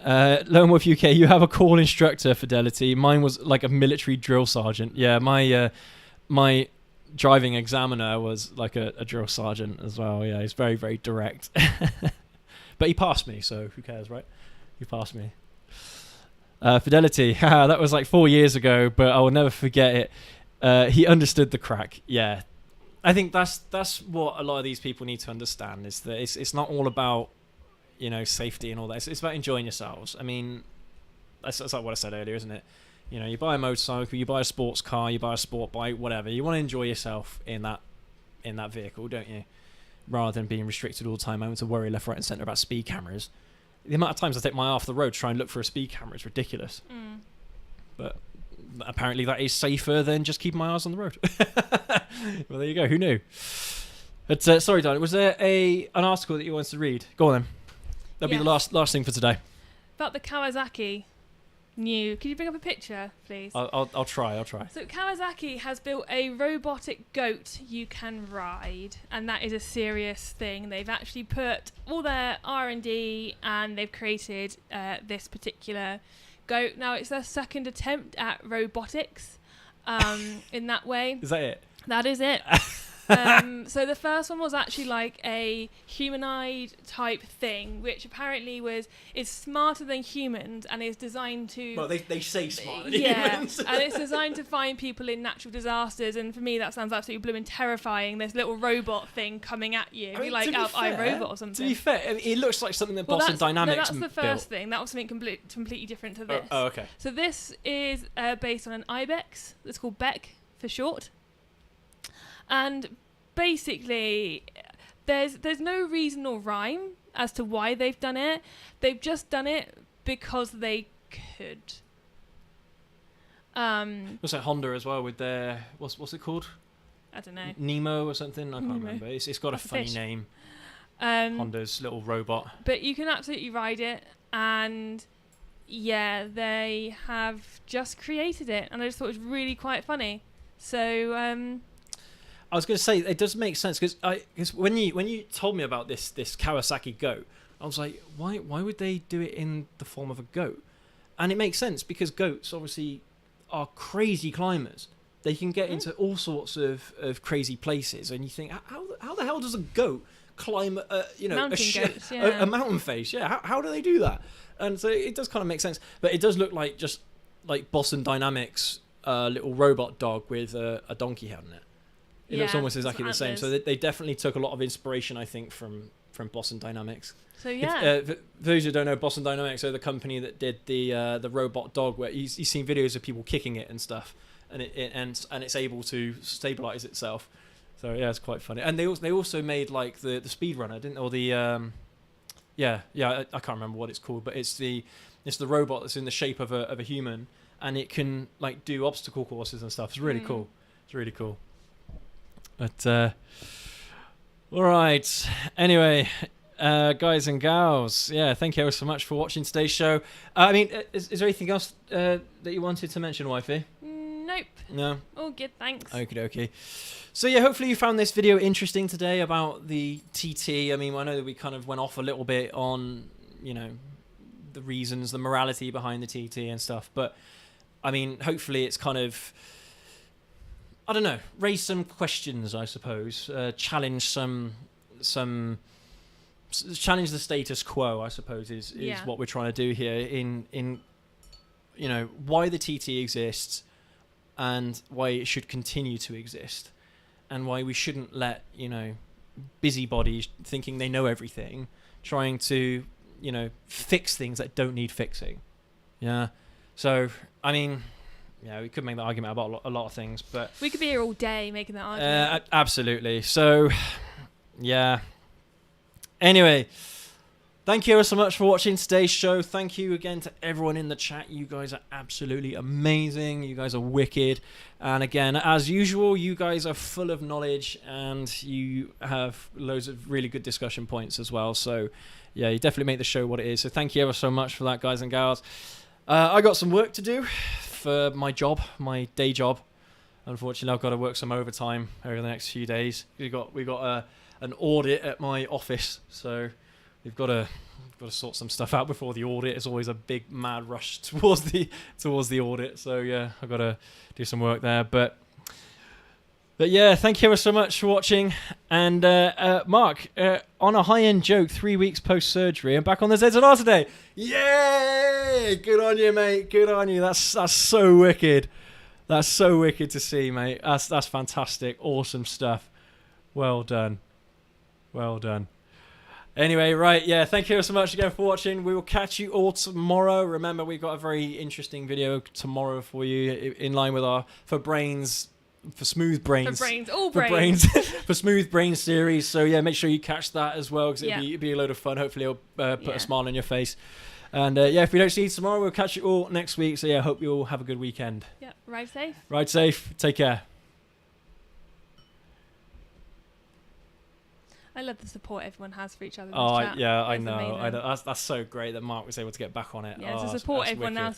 Lone Wolf UK, you have a cool instructor, Fidelity. Mine was like a military drill sergeant. Yeah, my driving examiner was like a drill sergeant as well. Yeah, he's very, very direct. But he passed me, so who cares, right? He passed me. Fidelity, that was like 4 years ago, but I will never forget it. He understood the crack. Yeah, I think that's what a lot of these people need to understand, is that it's not all about safety and all that. It's about enjoying yourselves. I mean, that's like what I said earlier, isn't it? You buy a motorcycle, you buy a sports car, you buy a sport bike, whatever. You want to enjoy yourself in that vehicle, don't you? Rather than being restricted all the time, having to worry left, right, and centre about speed cameras. The amount of times I take my eye off the road to try and look for a speed camera is ridiculous. But apparently that is safer than just keeping my eyes on the road. Well, there you go. Who knew? But sorry, Don. Was there an article that you wanted to read? Go on then. That'll be the last thing for today. About the Kawasaki new. Can you bring up a picture, please? I'll try. So Kawasaki has built a robotic goat you can ride, and that is a serious thing. They've actually put all their R&D and they've created this particular goat. Now it's their second attempt at robotics in that way. Is that it? That is it. So the first one was actually like a humanoid type thing, which apparently is smarter than humans and is designed to. Well, they say smarter than humans. And it's designed to find people in natural disasters. And for me, that sounds absolutely blooming terrifying. This little robot thing coming at you, like out iRobot or something. To be fair, I mean, it looks like something that Boston Dynamics built. That's the first thing. That was something completely different to this. Oh, okay. So this is based on an ibex. It's called Beck for short. And basically, there's no reason or rhyme as to why they've done it. They've just done it because they could. Was that Honda as well with their what's it called? I don't know. Nemo or something? I can't remember. It's got a funny name. Honda's little robot. But you can absolutely ride it, and yeah, they have just created it, and I just thought it was really quite funny. So I was going to say it does make sense because when you told me about this Kawasaki goat, I was like, why would they do it in the form of a goat? And it makes sense because goats obviously are crazy climbers. They can get into all sorts of crazy places, and you think, how the hell does a goat climb a mountain face? Yeah, how do they do that? And so it does kind of make sense, but it does look like just like Boston Dynamics little robot dog with a donkey head on it. It looks almost exactly the same. So they definitely took a lot of inspiration, I think, from Boston Dynamics. So yeah. For those who don't know, Boston Dynamics are the company that did the robot dog, where you've seen videos of people kicking it and stuff. And it's able to stabilize itself, so yeah, it's quite funny. And they also made like the speedrunner, didn't they? Or the I can't remember what it's called, but it's the robot that's in the shape of a human, and it can like do obstacle courses and stuff. It's really cool. It's really cool. But all right. Anyway, guys and gals, yeah, thank you so much for watching today's show. I mean, is there anything else that you wanted to mention, wifey? Nope. No? All good, thanks. Okie dokie. So yeah, hopefully you found this video interesting today about the TT. I mean, I know that we kind of went off a little bit on, the reasons, the morality behind the TT and stuff. But, I mean, hopefully it's kind of, I don't know, raise some questions, I suppose. Challenge challenge the status quo, I suppose, is what we're trying to do here in why the TT exists, and why it should continue to exist, and why we shouldn't let busybodies thinking they know everything trying to fix things that don't need fixing. Yeah. So I mean, we could make that argument about a lot of things, but we could be here all day making that argument. Absolutely. So yeah. Anyway, thank you so much for watching today's show. Thank you again to everyone in the chat. You guys are absolutely amazing. You guys are wicked. And again, as usual, you guys are full of knowledge, and you have loads of really good discussion points as well. So yeah, you definitely make the show what it is. So thank you ever so much for that, guys and gals. I got some work to do for my day job. Unfortunately, I've got to work some overtime over the next few days. We got an audit at my office, so we've got to sort some stuff out before the audit. It's always a big mad rush towards the audit. So yeah, I've got to do some work there. But yeah, thank you ever so much for watching. And Mark, on a high-end joke, 3 weeks post-surgery, I'm back on the ZZR today. Yay! Good on you, mate. Good on you. That's so wicked. That's so wicked to see, mate. That's fantastic. Awesome stuff. Well done. Well done. Anyway, right, yeah, thank you so much again for watching. We will catch you all tomorrow. Remember, we've got a very interesting video tomorrow for you, in line with our For Smooth Brains. For Smooth Brains series. So yeah, make sure you catch that as well, because it'll be a load of fun. Hopefully it'll put a smile on your face. And if we don't see you tomorrow, we'll catch you all next week. So yeah, hope you all have a good weekend. Yeah, ride safe. Ride safe. Take care. I love the support everyone has for each other. I know. That's so great that Mark was able to get back on it. Yeah, to support everyone else